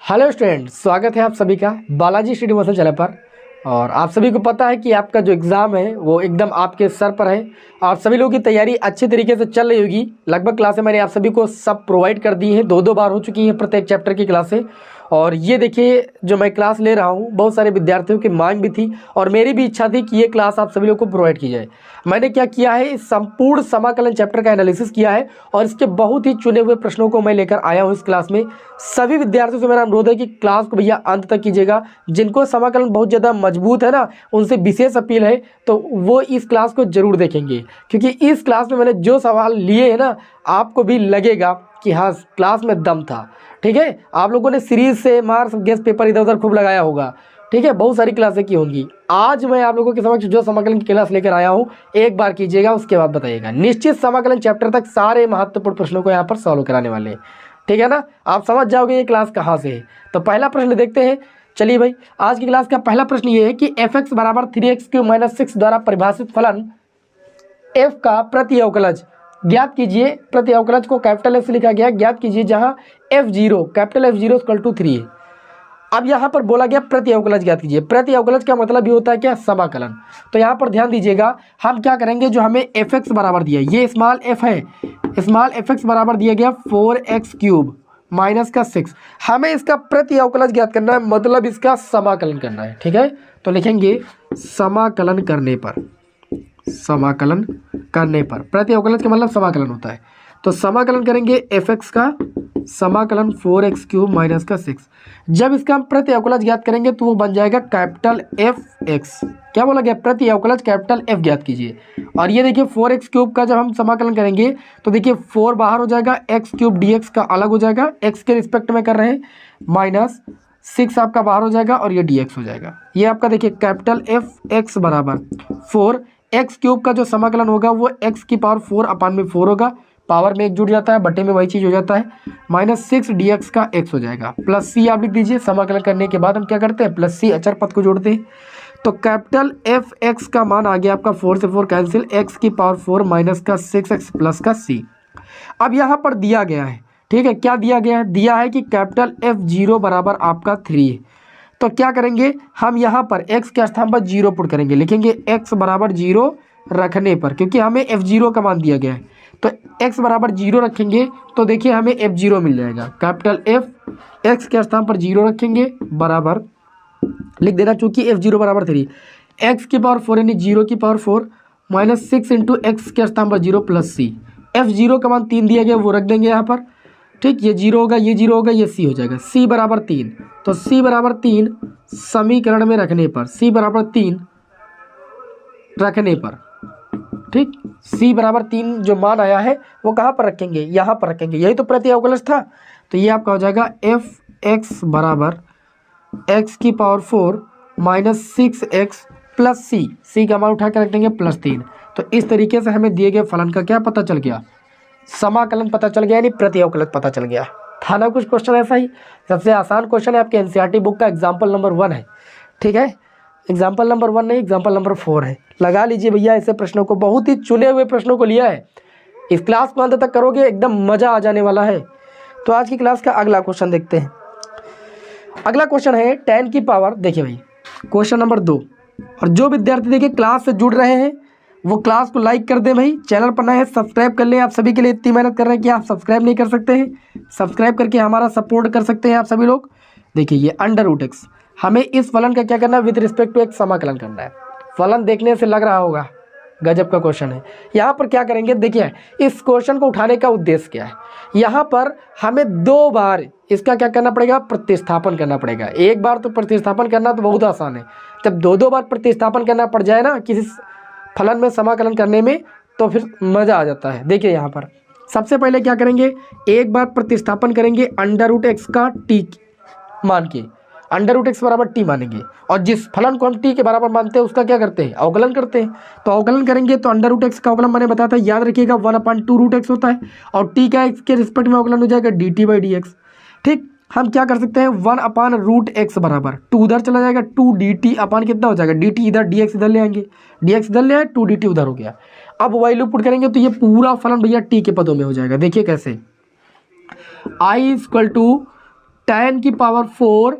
Hello student, स्वागत है आप सभी का बालाजी स्टडी मोशन चैनल पर। और आप सभी को पता है कि आपका जो एग्ज़ाम है वो एकदम आपके सर पर है। आप सभी लोगों की तैयारी अच्छी तरीके से चल रही होगी। लगभग क्लासें मैंने आप सभी को सब प्रोवाइड कर दी हैं, दो बार हो चुकी हैं प्रत्येक चैप्टर की क्लासें। और ये देखिए, जो मैं क्लास ले रहा हूँ बहुत सारे विद्यार्थियों की मांग भी थी और मेरी भी इच्छा थी कि ये क्लास आप सभी लोग को प्रोवाइड की जाए। मैंने क्या किया है, इस संपूर्ण समाकलन चैप्टर का एनालिसिस किया है और इसके बहुत ही चुने हुए प्रश्नों को मैं लेकर आया हूँ इस क्लास में। सभी विद्यार्थियों से मेरा अनुरोध है कि क्लास को भैया अंत तक कीजिएगा। जिनको समाकलन बहुत ज़्यादा मजबूत है ना, उनसे विशेष अपील है तो वो इस क्लास को जरूर देखेंगे, क्योंकि इस क्लास में मैंने जो सवाल लिए हैं ना, आपको भी लगेगा कि हाँ क्लास में दम था। ठीक है, आप लोगों ने सीरीज से मार्क्स गेस्ट पेपर इधर उधर खूब लगाया होगा। ठीक है, बहुत सारी क्लासें की होंगी। आज मैं आप लोगों के समक्ष जो समाकलन की क्लास लेकर आया हूँ, एक बार कीजिएगा, उसके बाद बताइएगा। निश्चित समाकलन चैप्टर तक सारे महत्वपूर्ण प्रश्नों को यहाँ पर सॉल्व कराने वाले हैं। ठीक है ना, आप समझ जाओगे ये क्लास कहाँ से है। तो पहला प्रश्न देखते हैं। चलिए भाई, आज की क्लास का पहला प्रश्न ये है कि f(x) बराबर 3x³ - 6 द्वारा परिभाषित फलन f का प्रति अवकलज ज्ञात कीजिए। प्रति अवकलज को कैपिटल F से लिखा गया, ज्ञात कीजिए, जहाँ f0 कैपिटल F0 = 3 है। अब यहाँ पर बोला गया प्रति अवकलज ज्ञात कीजिए। प्रति अवकलज का मतलब ये होता है क्या, समाकलन। तो यहाँ पर ध्यान दीजिएगा, हम क्या करेंगे, जो हमें f(x) बराबर दिया, ये स्मॉल f है, स्मॉल f(x) बराबर दिया गया 4x³ - 6। हमें इसका प्रति अवकलज ज्ञात करना है, मतलब इसका समाकलन करना है। ठीक है, तो लिखेंगे समाकलन करने पर, समाकलन करने पर प्रति अवकलज का मतलब समाकलन होता है। तो समाकलन करेंगे f(x) का समाकलन 4x³ - 6। जब इसका हम प्रति अवकलज ज्ञात करेंगे तो वो बन जाएगा कैपिटल f(x). क्या बोला गया, प्रति अवकलज कैपिटल F ज्ञात कीजिए। और ये देखिए 4x³ का जब हम समाकलन करेंगे तो देखिए 4 बाहर हो जाएगा, x³ dx का अलग हो जाएगा, x के रिस्पेक्ट में कर रहे हैं, -6 आपका बाहर हो जाएगा और ये dx हो जाएगा। ये आपका देखिए कैपिटल f(x) बराबर 4, x³ का जो समाकलन होगा वो x⁴/4 होगा, पावर में एक जुड़ जाता है, बटे में वही चीज़ हो जाता है, -6 dx का x हो जाएगा, प्लस c आप लिख दीजिए। समाकलन करने के बाद हम क्या करते हैं, प्लस c अचर पद को जोड़ते हैं। तो कैपिटल f(x) का मान आ गया आपका 4 से 4 कैंसिल, x⁴ - 6x प्लस का c। अब यहाँ पर दिया गया है, ठीक है, क्या दिया गया है, दिया है कि कैपिटल f0 बराबर आपका 3 है। तो क्या करेंगे, हम यहाँ पर x के स्थान पर 0 पुट करेंगे, लिखेंगे x बराबर 0 रखने पर, क्योंकि हमें f0 का मान दिया गया है। तो x बराबर 0 रखेंगे तो देखिए हमें f0 मिल जाएगा। कैपिटल F x के स्थान पर 0 रखेंगे, बराबर लिख देना, चूंकि f0 बराबर 3, x⁴ यानी 0⁴ -6 इंटू x के स्थान पर 0 प्लस c। f0 का मान 3 दिया गया, वो रख देंगे यहाँ पर। ठीक, ये 0 होगा, ये 0 होगा, ये c हो जाएगा, c बराबर 3। तो c बराबर 3 समीकरण में रखने पर, c बराबर 3 रखने पर, ठीक, c बराबर 3 जो मान आया है वो कहाँ पर रखेंगे, यहाँ पर रखेंगे, यही तो प्रति अवकलज था। तो ये आपका हो जाएगा f(x) बराबर x⁴ - 6x प्लस c का मान उठा के रख देंगे +3। तो इस तरीके से हमें दिए गए फलन का क्या पता चल गया, समाकलन पता चल गया, यानी प्रति अवकलज पता चल गया। था ना कुछ क्वेश्चन ऐसा ही। सबसे आसान क्वेश्चन है, आपके एनसीईआरटी बुक का एग्जाम्पल नंबर 1 है। ठीक है, एग्जाम्पल नंबर 1 नहीं, एग्जाम्पल नंबर 4 है। लगा लीजिए भैया ऐसे प्रश्नों को, बहुत ही चुने हुए प्रश्नों को लिया है। इस क्लास को अंत तक करोगे एकदम मज़ा आ जाने वाला है। तो आज की क्लास का अगला क्वेश्चन देखते हैं। अगला क्वेश्चन है 10 की पावर, देखिए भाई क्वेश्चन नंबर 2। और जो विद्यार्थी देखिए क्लास से जुड़ रहे हैं वो क्लास को लाइक कर दें भाई, चैनल पर नए हैं सब्सक्राइब कर लें। आप सभी के लिए इतनी मेहनत कर रहे हैं कि आप सब्सक्राइब नहीं कर सकते हैं, सब्सक्राइब करके हमारा सपोर्ट कर सकते हैं आप सभी लोग। देखिए ये √x, हमें इस फलन का क्या करना है, विद रिस्पेक्ट टू एक समाकलन करना है। फलन देखने से लग रहा होगा गजब का क्वेश्चन है। यहाँ पर क्या करेंगे, देखिए इस क्वेश्चन को उठाने का उद्देश्य क्या है, यहाँ पर हमें 2 बार इसका क्या करना पड़ेगा, प्रतिस्थापन करना पड़ेगा। एक बार तो प्रतिस्थापन करना तो बहुत आसान है, जब 2 बार प्रतिस्थापन करना पड़ जाए ना किसी फलन में समाकलन करने में, तो फिर मज़ा आ जाता है। देखिए यहाँ पर सबसे पहले क्या करेंगे, एक बार प्रतिस्थापन करेंगे √x का t मान के, √x बराबर t मानेंगे, और जिस फलन को हम t के बराबर मानते हैं उसका क्या करते हैं, अवकलन करते हैं। तो अवकलन करेंगे तो √x का अवकलन मैंने बताया था, याद रखिएगा 1/2√x होता है, और t का x के रिस्पेक्ट में अवकलन हो जाएगा dt/dx। ठीक, हम क्या कर सकते हैं, 1/√x बराबर 2 उधर चला जाएगा, 2 dt अपान कितना हो जाएगा, dt इधर dx इधर ले आएंगे, dx इधर ले आए, 2 dt उधर हो गया। अब वैल्यू पुट करेंगे तो ये पूरा फलन भैया t के पदों में हो जाएगा। देखिए कैसे, i = tan की पावर 4,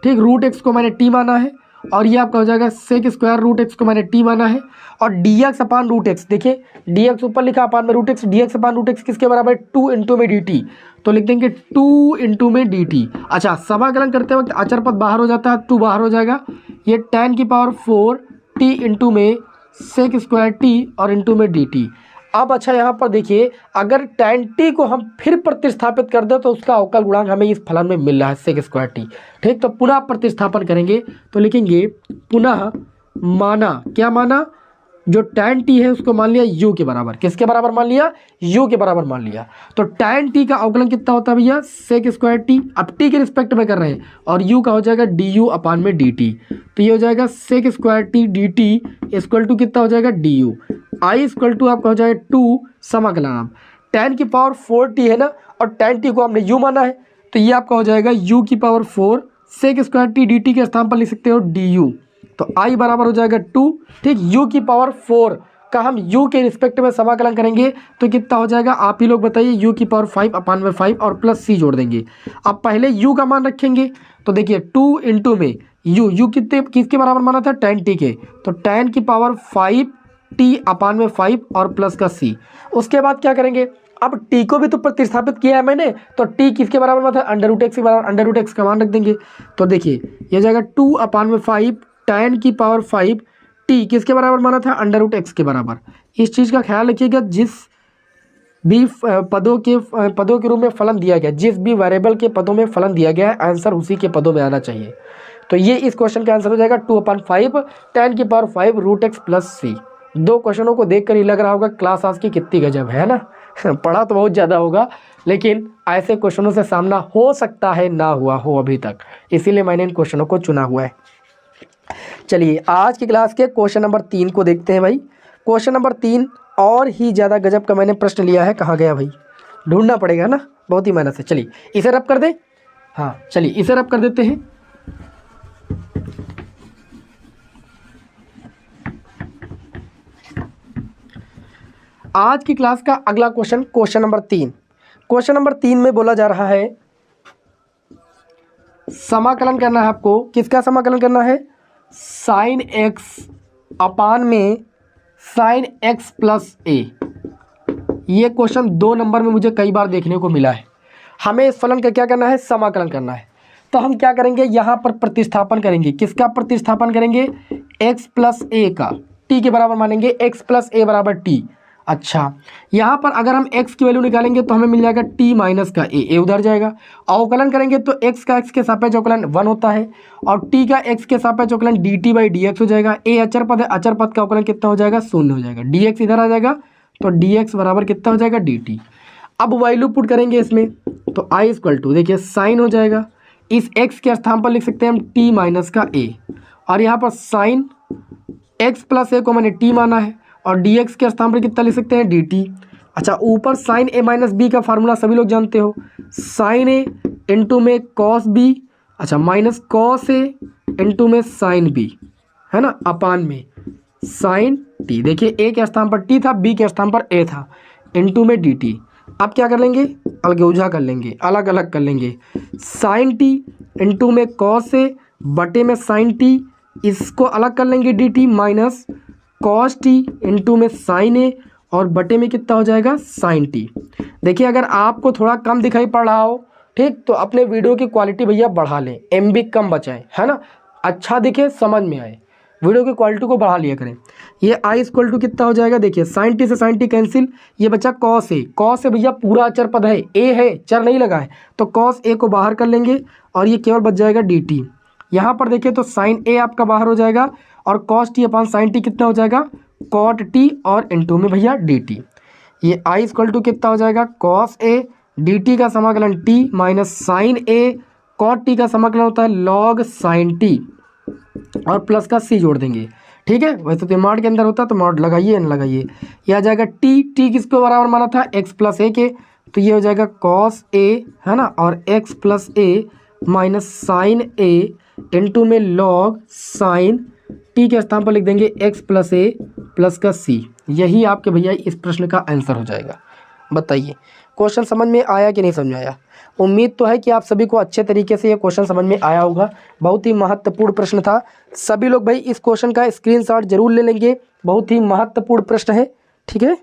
ठीक, रूट एक्स को मैंने टी माना है, और ये आपका हो जाएगा सेक स्क्वायर रूट एक्स को मैंने टी माना है, और D x upon root x, देखिए डी एक्स ऊपर लिखा अपान में root x, d x upon root x किसके बराबर है, 2 इंटू में डी टी, तो लिख देंगे 2 इंटू में डी टी। अच्छा, समाकलन करते वक्त अचर पद बाहर हो जाता है, 2 बाहर हो जाएगा, ये tan की पावर 4 टी इंटू में सेक स्क्वायर टी और इंटू में डी टी। अब अच्छा यहाँ पर देखिए, अगर tan t को हम फिर प्रतिस्थापित कर दें तो उसका अवकल गुणांक हमें इस फलन में मिल रहा है सेक स्क्वायर टी, ठीक, तो पुनः प्रतिस्थापन करेंगे तो लिखेंगे पुनः माना, क्या माना, जो tan t है उसको मान लिया u के बराबर, किसके बराबर मान लिया, u के बराबर मान लिया, तो tan t का अवकलन कितना होता है भैया, सेक स्क्वायर टी, अब t के रिस्पेक्ट में कर रहे हैं, और u का हो जाएगा du अपान में dt, तो ये हो जाएगा sec square t d t equal to कितना हो जाएगा du, आई इक्वल टू आपका हो जाएगा 2 समाकलन, tan की पावर 4t है ना, और tan t को हमने u माना है, तो ये आपका हो जाएगा u की power 4 sec square t d t के स्थान पर लिख सकते हो du, तो i बराबर हो जाएगा 2, ठीक, u की पावर 4 का हम u के रिस्पेक्ट में समाकलन करेंगे तो कितना हो जाएगा, आप ही लोग बताइए, u की पावर 5 अपान में 5 और प्लस c जोड़ देंगे। अब पहले u का मान रखेंगे, तो देखिए 2 इंटू में u कितने किसके बराबर माना था, tan t के, तो tan की पावर 5 t अपान में 5 और प्लस का c। उसके बाद क्या करेंगे, अब t को भी तो प्रतिस्थापित किया है मैंने, तो t किसके बराबर में था, अंडर रूट एक्स के बराबर, अंडर रूट एक्स का मान रख देंगे, तो देखिए ये हो जाएगा 2 अपान में 5 tan की पावर 5 t किसके बराबर माना था, अंडर रूट एक्स के बराबर। इस चीज़ का ख्याल रखिएगा, जिस भी पदों के रूप में फलन दिया गया, जिस भी वेरिएबल के पदों में फलन दिया गया है, आंसर उसी के पदों में आना चाहिए। तो ये इस क्वेश्चन का आंसर हो जाएगा 2/5 tan की पावर 5 रूट एक्स प्लस सी। 2 क्वेश्चनों को देखकर ही लग रहा होगा क्लास आज की कितनी गजब है ना। पढ़ा तो बहुत ज़्यादा होगा, लेकिन ऐसे क्वेश्चनों से सामना हो सकता है ना हुआ हो अभी तक, इसीलिए मैंने इन क्वेश्चनों को चुना हुआ है। चलिए आज की क्लास के क्वेश्चन नंबर 3 को देखते हैं भाई। क्वेश्चन नंबर 3 और ही ज़्यादा गजब का मैंने प्रश्न लिया है, कहाँ गया भाई, ढूंढना पड़ेगा ना, बहुत ही मेहनत से। चलिए इसे रब कर दे, हाँ चलिए इसे रब कर देते हैं। आज की क्लास का अगला question, question number 3। Question number 3 में बोला जा रहा है समाकलन करना है आपको, किसका समाकलन करना है, साइन एक्स अपान में साइन एक्स प्लस ए। ये क्वेश्चन 2 नंबर में मुझे कई बार देखने को मिला है। हमें इस फलन का क्या करना है, समाकलन करना है। तो हम क्या करेंगे, यहाँ पर प्रतिस्थापन करेंगे, किसका प्रतिस्थापन करेंगे, x प्लस ए का, t के बराबर मानेंगे, x प्लस ए बराबर t। अच्छा, यहाँ पर अगर हम x की वैल्यू निकालेंगे तो हमें मिल जाएगा t माइनस का a उधर जाएगा। अवकलन करेंगे तो x का x के सापेक्ष अवकलन 1 होता है, और t का x के सापेक्ष अवकलन dt बाई dx हो जाएगा। a अचर पद है, अचर पद का अवकलन कितना हो जाएगा, 0 हो जाएगा। dx इधर आ जाएगा, तो dx बराबर कितना हो जाएगा, dt। अब वैल्यू पुट करेंगे इसमें, तो i इक्वल टू, देखिए साइन हो जाएगा, इस x के स्थान पर लिख सकते हैं हम t माइनस का a, और यहाँ पर साइन x प्लस ए को मैंने t माना है, और dx के स्थान पर कितना लिख सकते हैं, dt। अच्छा, ऊपर साइन a माइनस बी का फार्मूला सभी लोग जानते हो, साइन a इंटू में कॉस b, अच्छा माइनस कॉस a इंटू में साइन b, है ना, अपान में साइन t। देखिए a के स्थान पर t था, b के स्थान पर a था, इंटू में dt। अब क्या कर लेंगे, अलगौजा कर लेंगे, अलग अलग कर लेंगे, साइन t इंटू में कॉस a बटे में साइन t, इसको अलग कर लेंगे dt, minus cos T into में साइन ए, और बटे में कितना हो जाएगा, साइन टी। देखिए अगर आपको थोड़ा कम दिखाई पड़ रहा हो, ठीक, तो अपने वीडियो की क्वालिटी भैया बढ़ा लें, MB कम बचाएं, है ना, अच्छा दिखे, समझ में आए, वीडियो की क्वालिटी को बढ़ा लिया करें। ये आई इक्वल टू कितना हो जाएगा, देखिए साइन टी से साइन टी कैंसिल, ये बचा कॉस ए। कॉस ए भैया पूरा अचर पद है, ए है, चर नहीं लगा है, तो कॉस ए को बाहर कर लेंगे, और ये केवल बच जाएगा डी टी। यहाँ पर देखिए तो साइन ए आपका बाहर हो जाएगा, और cos T upon sign T कितना हो जाएगा, कॉट टी, और इंटू में भैया डी टी। ये आई इक्वल टू कितना हो जाएगा, कॉस ए डी टी का समाकलन टी माइनस साइन ए कॉट टी का समाकलन होता है लॉग साइन टी, और प्लस का सी जोड़ देंगे। ठीक है, वैसे तो मॉड के अंदर होता है तो मॉड लगाइए या न लगाइए। ये आ जाएगा टी, टी किसको बराबर माना था, एक्स प्लस ए के, तो ये हो जाएगा कॉस ए, है ना, और एक्स प्लस ए माइनस साइन ए इंटू में लॉग साइन टी के स्थान पर लिख देंगे x प्लस ए प्लस का c। यही आपके भैया इस प्रश्न का आंसर हो जाएगा। बताइए क्वेश्चन समझ में आया कि नहीं समझ में आया? उम्मीद तो है कि आप सभी को अच्छे तरीके से ये क्वेश्चन समझ में आया होगा। बहुत ही महत्वपूर्ण प्रश्न था। सभी लोग भाई इस क्वेश्चन का स्क्रीनशॉट जरूर ले लेंगे, बहुत ही महत्वपूर्ण प्रश्न है, ठीक है।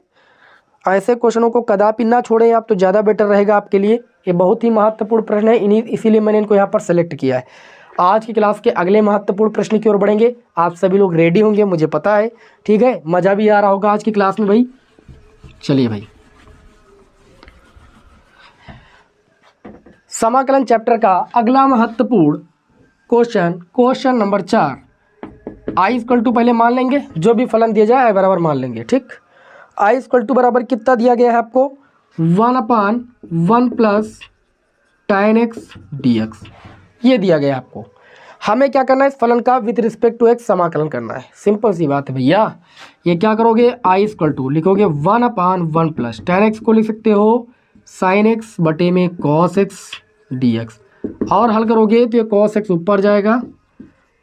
ऐसे क्वेश्चनों को कदापि ना छोड़ें आप, तो ज़्यादा बेटर रहेगा आपके लिए। ये बहुत ही महत्वपूर्ण प्रश्न है, इसीलिए मैंने इनको यहाँ पर सेलेक्ट किया है। आज की क्लास के अगले महत्वपूर्ण प्रश्न की ओर बढ़ेंगे। आप सभी लोग रेडी होंगे मुझे पता है, ठीक है। मज़ा भी आ रहा होगा आज की क्लास में भाई। चलिए भाई, समाकलन चैप्टर का अगला महत्वपूर्ण question number 4। I equal to पहले मान लेंगे, जो भी फलन दिया जाए बराबर मान लेंगे, ठीक। आई इक्वल टू बराबर कितना दिया गया है आपको? 1/1 प्लस tan x dx, ये दिया गया है आपको। हमें क्या करना है? इस फलन का विथ रिस्पेक्ट टू x समाकलन करना है। सिंपल सी बात है भैया। ये क्या करोगे? आई इक्वल टू लिखोगे 1/1 प्लस tan x को लिख सकते हो sin x बटे में cos x dx, और हल करोगे तो ये cos x ऊपर जाएगा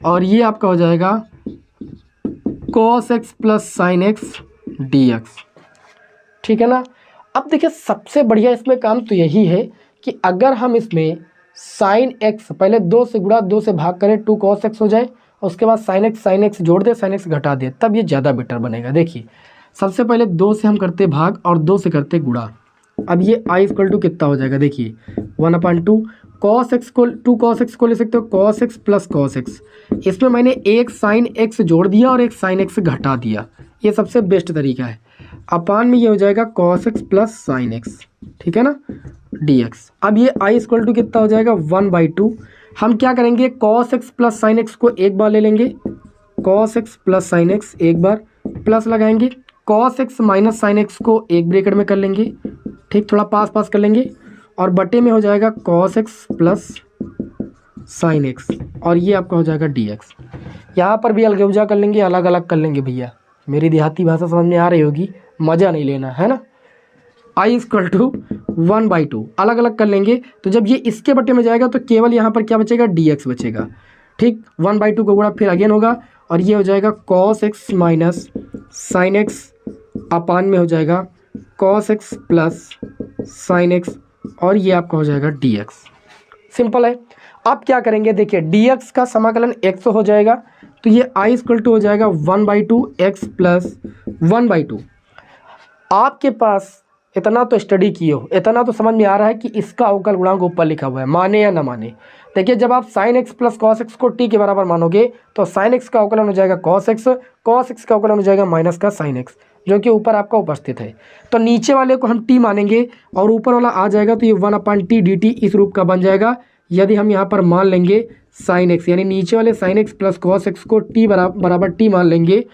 और ये आपका हो जाएगा cos x plus sin x dx, ठीक है ना। अब देखिए सबसे बढ़िया इसमें काम तो यही है कि अगर हम इसमें sin x पहले 2 से गुणा 2 से भाग करें, 2 cos x हो जाए, और उसके बाद sin x जोड़ दे, sin x घटा दे, तब ये ज़्यादा बेटर बनेगा। देखिए सबसे पहले 2 से हम करते भाग और 2 से करते गुणा। अब ये आई इक्वल टू कितना हो जाएगा? देखिए 1/2 cos x को 2 cos x को ले सकते हो cos x plus cos x, इसमें मैंने एक sin x जोड़ दिया और एक sin x घटा दिया, ये सबसे बेस्ट तरीका है। अपान में ये हो जाएगा cos x plus sin x, ठीक है ना, dx। अब ये आई इक्वल टू कितना हो जाएगा? 1/2। हम क्या करेंगे? cos x plus sin x को एक बार ले लेंगे, cos x plus sin x एक बार, प्लस लगाएंगे cos x minus sin x को एक ब्रैकेट में कर लेंगे, ठीक, थोड़ा पास कर लेंगे, और बटे में हो जाएगा cos x plus sin x, और ये आपका हो जाएगा dx। यहाँ पर भी अलगौजा कर लेंगे, अलग अलग कर लेंगे भैया। मेरी देहाती भाषा समझ में आ रही होगी, मज़ा नहीं लेना है ना। आई इक्वल टू 1/2 अलग अलग कर लेंगे, तो जब ये इसके बटे में जाएगा तो केवल यहाँ पर क्या बचेगा? dx बचेगा, ठीक। 1/2 को गुणा फिर अगेन होगा, और ये हो जाएगा cos x minus sin x upon में हो जाएगा cos x plus sin x, और ये आपका हो जाएगा dx। सिंपल है। अब क्या करेंगे? देखिए dx का समाकलन x हो जाएगा, तो ये आई इक्वल टू हो जाएगा 1/2 x प्लस 1/2। आपके पास इतना तो स्टडी किए हो, इतना तो समझ में आ रहा है कि इसका अवकल गुणांक ऊपर लिखा हुआ है, माने या ना माने। देखिए जब आप sin x plus cos x को t के बराबर मानोगे तो sin x का अवकलन हो जाएगा cos x का अवकलन हो जाएगा माइनस का sin x, जो कि ऊपर आपका उपस्थित है। तो नीचे वाले को हम t मानेंगे और ऊपर वाला आ जाएगा, तो ये 1/t dt इस रूप का बन जाएगा। यदि हम यहाँ पर मान लेंगे sin x, यानी नीचे वाले sin x plus cos x को t बराबर t मान लेंगे,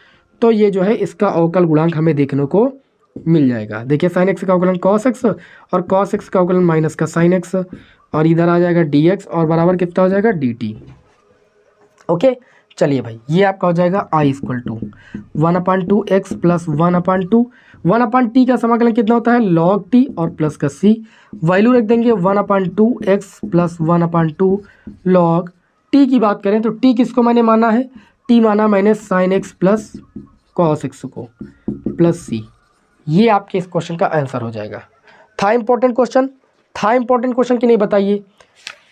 तो ये जो है इसका अवकल गुणांक हमें देखने को मिल जाएगा। देखिए sin x का अवकलन cos x और cos x का अवकलन माइनस का sin x, और इधर आ जाएगा dx, और बराबर कितना हो जाएगा? dt। ओके चलिए भाई, ये आपका हो जाएगा I equal to 1/2 x plus 1/2 1/t का समाकलन कितना होता है? log t और प्लस का c, वैल्यू रख देंगे 1/2 x प्लस 1/2 log t। की बात करें तो t किसको मैंने माना है? t माना मैंने sin x plus cos x को प्लस c। ये आपके इस क्वेश्चन का आंसर हो जाएगा। था इंपॉर्टेंट क्वेश्चन कि नहीं बताइए?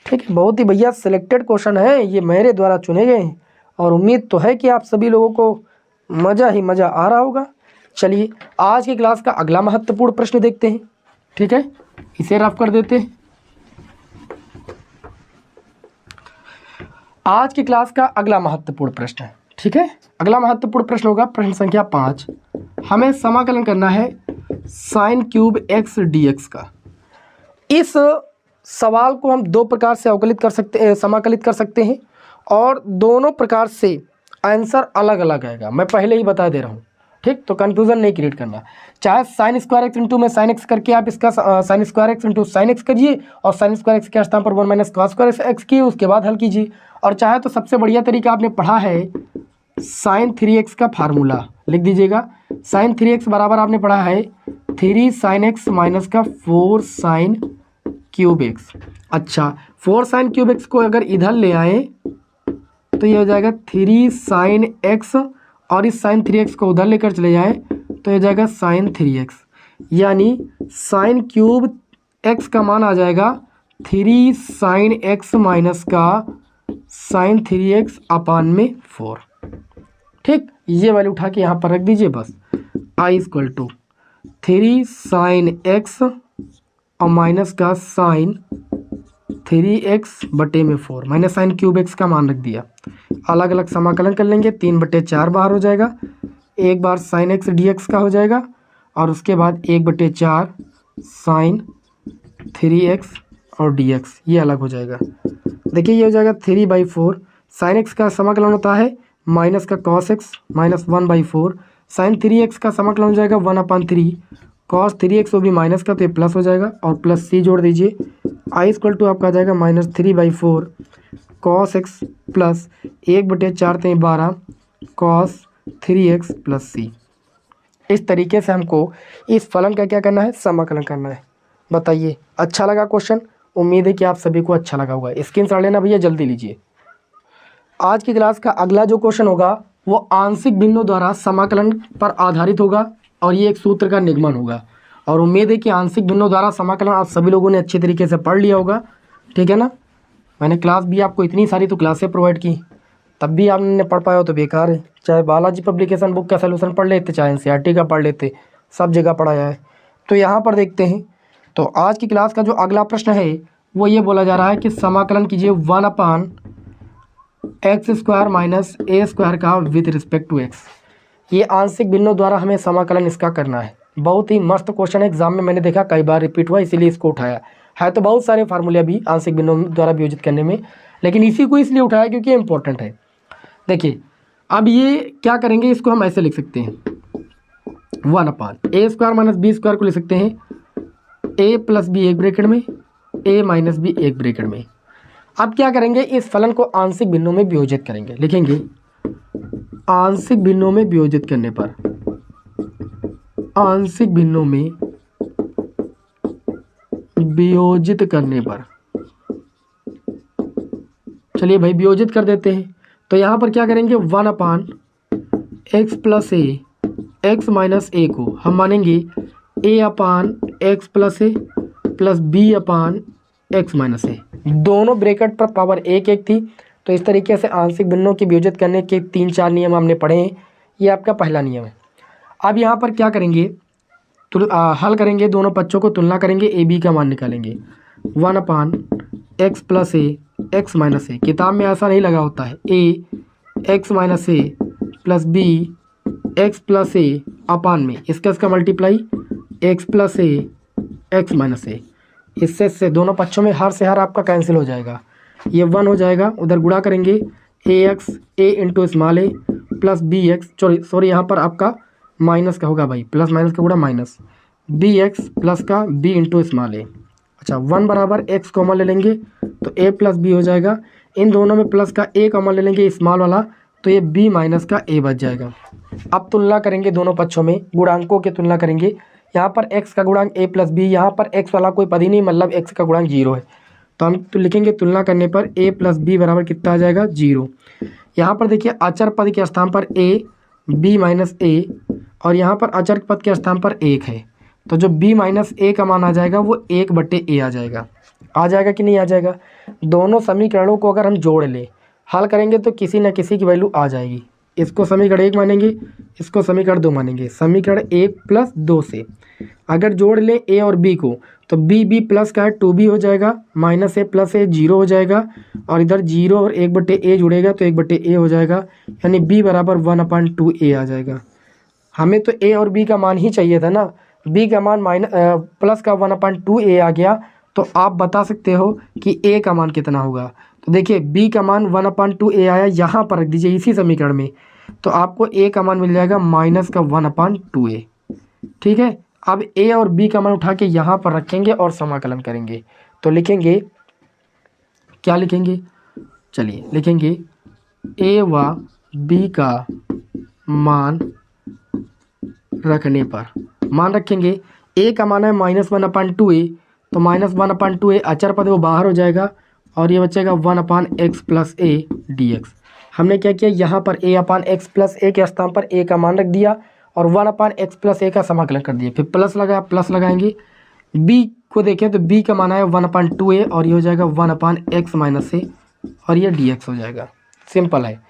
ठीक है, बहुत ही भैया सिलेक्टेड क्वेश्चन है, ये मेरे द्वारा चुने गए हैं, और उम्मीद तो है कि आप सभी लोगों को मज़ा ही मज़ा आ रहा होगा। चलिए आज की क्लास का अगला महत्वपूर्ण प्रश्न देखते हैं, ठीक है, इसे रफ कर देते हैं। आज की क्लास का अगला महत्वपूर्ण प्रश्न है, ठीक है। अगला महत्वपूर्ण प्रश्न होगा प्रश्न संख्या 5। हमें समाकलन करना है sin क्यूब x dx का। इस सवाल को हम दो प्रकार से समाकलित कर सकते हैं, और दोनों प्रकार से आंसर अलग अलग आएगा, मैं पहले ही बता दे रहा हूँ, ठीक। तो कंफ्यूजन नहीं क्रिएट करना। चाहे sin स्क्वायर x इंटू में sin x करके आप इसका sin square x into sin x करिए, और sin स्क्वायर x के स्थान पर 1 माइनस cos स्क्वायर x की उसके बाद हल कीजिए। और चाहे तो सबसे बढ़िया तरीका आपने पढ़ा है sin 3x का फार्मूला लिख दीजिएगा। sin 3x बराबर आपने पढ़ा है 3 sin x माइनस का 4 sin क्यूब x। अच्छा 4 sin क्यूब x को अगर इधर ले आए तो ये हो जाएगा 3 sin x, और इस sin 3x को उधर लेकर चले जाए तो ये जाएगा sin 3x, यानी sin क्यूब x का मान आ जाएगा 3 साइन x माइनस का साइन 3x अपान में 4। ठीक, ये वैल्यू उठा के यहाँ पर रख दीजिए बस। i equal to 3 sine x और माइनस का साइन 3x बटे में 4, मैंने साइन क्यूब x का मान रख दिया। अलग अलग समाकलन कर लेंगे, 3/4 बाहर हो जाएगा, एक बार साइन x dx का हो जाएगा और उसके बाद 1/4 साइन 3x और dx, ये अलग हो जाएगा। देखिए ये हो जाएगा 3/4। साइन x का समाकलन होता है माइनस का cos x minus 1/4। Sign 3x का समाकलन हो जाएगा 1/3। कॉस 3x वो भी माइनस का, तो ये प्लस हो जाएगा और प्लस c जोड़ दीजिए। i इक्वल टू आपका आ जाएगा -3/4 cos x plus 1/4 × 12 cos 3x plus c। इस तरीके से हमको इस फलन का क्या करना है, समाकलन करना है। बताइए अच्छा लगा क्वेश्चन? उम्मीद है कि आप सभी को अच्छा लगा होगा। स्क्रीनशॉट लेना भैया, जल्दी लीजिए। आज की क्लास का अगला जो क्वेश्चन होगा वो आंशिक भिन्नों द्वारा समाकलन पर आधारित होगा और ये एक सूत्र का निगमन होगा। और उम्मीद है कि आंशिक भिन्नों द्वारा समाकलन आप सभी लोगों ने अच्छे तरीके से पढ़ लिया होगा। ठीक है ना? मैंने क्लास भी आपको इतनी सारी तो क्लासें प्रोवाइड की, तब भी आपने पढ़ पाया हो तो बेकार है। चाहे बालाजी पब्लिकेशन बुक का सलूशन पढ़ लेते, चाहे NCERT का पढ़ लेते, सब जगह पढ़ाया है। तो यहाँ पर देखते हैं, तो आज की क्लास का जो अगला प्रश्न है वो ये बोला जा रहा है कि समाकलन कीजिए 1/x² माइनस a² का विथ रिस्पेक्ट टू x। ये आंशिक भिन्नों द्वारा हमें समाकलन इसका करना है। बहुत ही मस्त क्वेश्चन है, एग्जाम में मैंने देखा कई बार रिपीट हुआ, इसीलिए इसको उठाया है। तो बहुत सारे फार्मूले भी आंशिक भिन्नों द्वारा वियोजित करने में, लेकिन इसी को इसलिए उठाया क्योंकि इंपॉर्टेंट है। देखिए अब ये क्या करेंगे, इसको हम ऐसे लिख सकते हैं 1/a² माइनस b² को लिख सकते हैं a प्लस b एक ब्रैकेट में, a माइनस b एक ब्रैकेट में। अब क्या करेंगे, इस फलन को आंशिक भिन्नों में वियोजित करेंगे। लिखेंगे आंशिक भिन्नों में वियोजित करने पर, आंशिक भिन्नों में वियोजित करने पर, चलिए भाई वियोजित कर देते हैं। तो यहाँ पर क्या करेंगे 1/x plus a, x minus a को हम मानेंगे a/x plus a plus b/x minus a। दोनों ब्रैकेट पर पावर 1 थी। तो इस तरीके से आंशिक भिन्नों की वियोजित करने के 3-4 नियम हमने पढ़े हैं। ये आपका पहला नियम है। अब यहाँ पर क्या करेंगे, हल करेंगे, दोनों पक्षों को तुलना करेंगे, a b का मान निकालेंगे। 1/x plus a x minus a, किताब में ऐसा नहीं लगा होता है, a x minus a plus b x plus a अपान में इसका multiply x plus a x minus a। इससे दोनों पक्षों में हर से हर आपका कैंसिल हो जाएगा, ये 1 हो जाएगा। उधर गुणा करेंगे ax a into small a plus bx, sorry यहाँ पर आपका माइनस का होगा भाई, प्लस माइनस का गुणा माइनस bx प्लस का b इंटू स्मॉल a। अच्छा 1 बराबर x कॉमन ले लेंगे तो a प्लस b हो जाएगा। इन दोनों में प्लस का a कॉमन ले लेंगे स्मॉल वाला, तो ये b माइनस का a बच जाएगा। अब तुलना करेंगे दोनों पक्षों में, गुणांकों की तुलना करेंगे। यहाँ पर x का गुणांक a प्लस b, यहाँ पर x वाला कोई पद ही नहीं, मतलब x का गुणांक 0 है। तो हम तो लिखेंगे तुलना करने पर a प्लस b बराबर कितना आ जाएगा 0। यहाँ पर देखिए अचर पद के स्थान पर a b माइनस a और यहाँ पर अचर पद के स्थान पर 1 है। तो जो b माइनस a का मान आ जाएगा वो 1/a आ जाएगा। आ जाएगा कि नहीं आ जाएगा? दोनों समीकरणों को अगर हम जोड़ लें, हल करेंगे तो किसी न किसी की वैल्यू आ जाएगी। इसको समीकरण 1 मानेंगे, इसको समीकरण 2 मानेंगे। समीकरण 1 प्लस 2 से अगर जोड़ लें a और b को, तो b प्लस का है 2b हो जाएगा, माइनस a प्लस a 0 हो जाएगा, और इधर 0 और 1/a जुड़ेगा तो 1/a हो जाएगा, यानी b बराबर 1/2a आ जाएगा। हमें तो a और b का मान ही चाहिए था ना, b का मान प्लस का 1/2a आ गया। तो आप बता सकते हो कि a का मान कितना होगा। तो देखिए b का मान 1/2a आया, यहाँ पर रख दीजिए इसी समीकरण में, तो आपको a का मान मिल जाएगा माइनस का 1/2a। ठीक है, अब a और b का मान उठा के यहाँ पर रखेंगे और समाकलन करेंगे। तो लिखेंगे, क्या लिखेंगे, चलिए लिखेंगे a व b का मान रखने पर, मान रखेंगे a का मान है -1/2a, तो -1/2a अचर पद वो बाहर हो जाएगा और ये बचेगा 1/x प्लस a dx। हमने क्या किया, यहाँ पर a/x प्लस a के स्थान पर a का मान रख दिया और 1/x प्लस a का समाकलन कर दिया। फिर प्लस लगाया, प्लस लगाएंगे, b को देखें तो b का मान है 1/2a और ये हो जाएगा 1/x माइनस a और ये dx हो जाएगा। सिंपल है।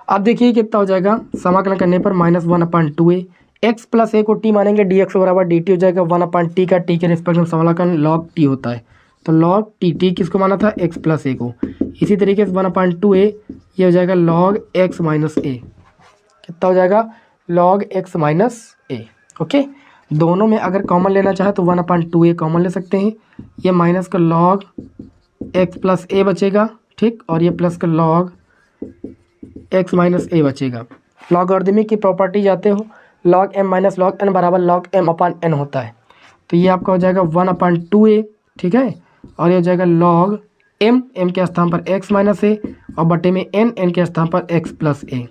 अब देखिए कितना हो जाएगा समाकलन करने पर -1/2a, x प्लस a को t मानेंगे, dx बराबर dt हो जाएगा 1/t का t के रिस्पेक्ट में समाकलन log t होता है, तो log t किसको माना था x प्लस a को। इसी तरीके से 1/2a ये हो जाएगा log x माइनस a, कितना हो जाएगा log x minus a। Okay, दोनों में अगर कॉमन लेना चाहे तो 1/2a कॉमन ले सकते हैं, ये माइनस का log x प्लस a बचेगा, ठीक, और ये प्लस का log x माइनस a बचेगा। लॉगरिथमिक की प्रॉपर्टी जाते हो, log m minus log n बराबर log m अपान n होता है, तो ये आपका हो जाएगा 1/2a, ठीक है, और ये हो जाएगा log m के स्थान पर x माइनस a और बटे में n के स्थान पर x प्लस a।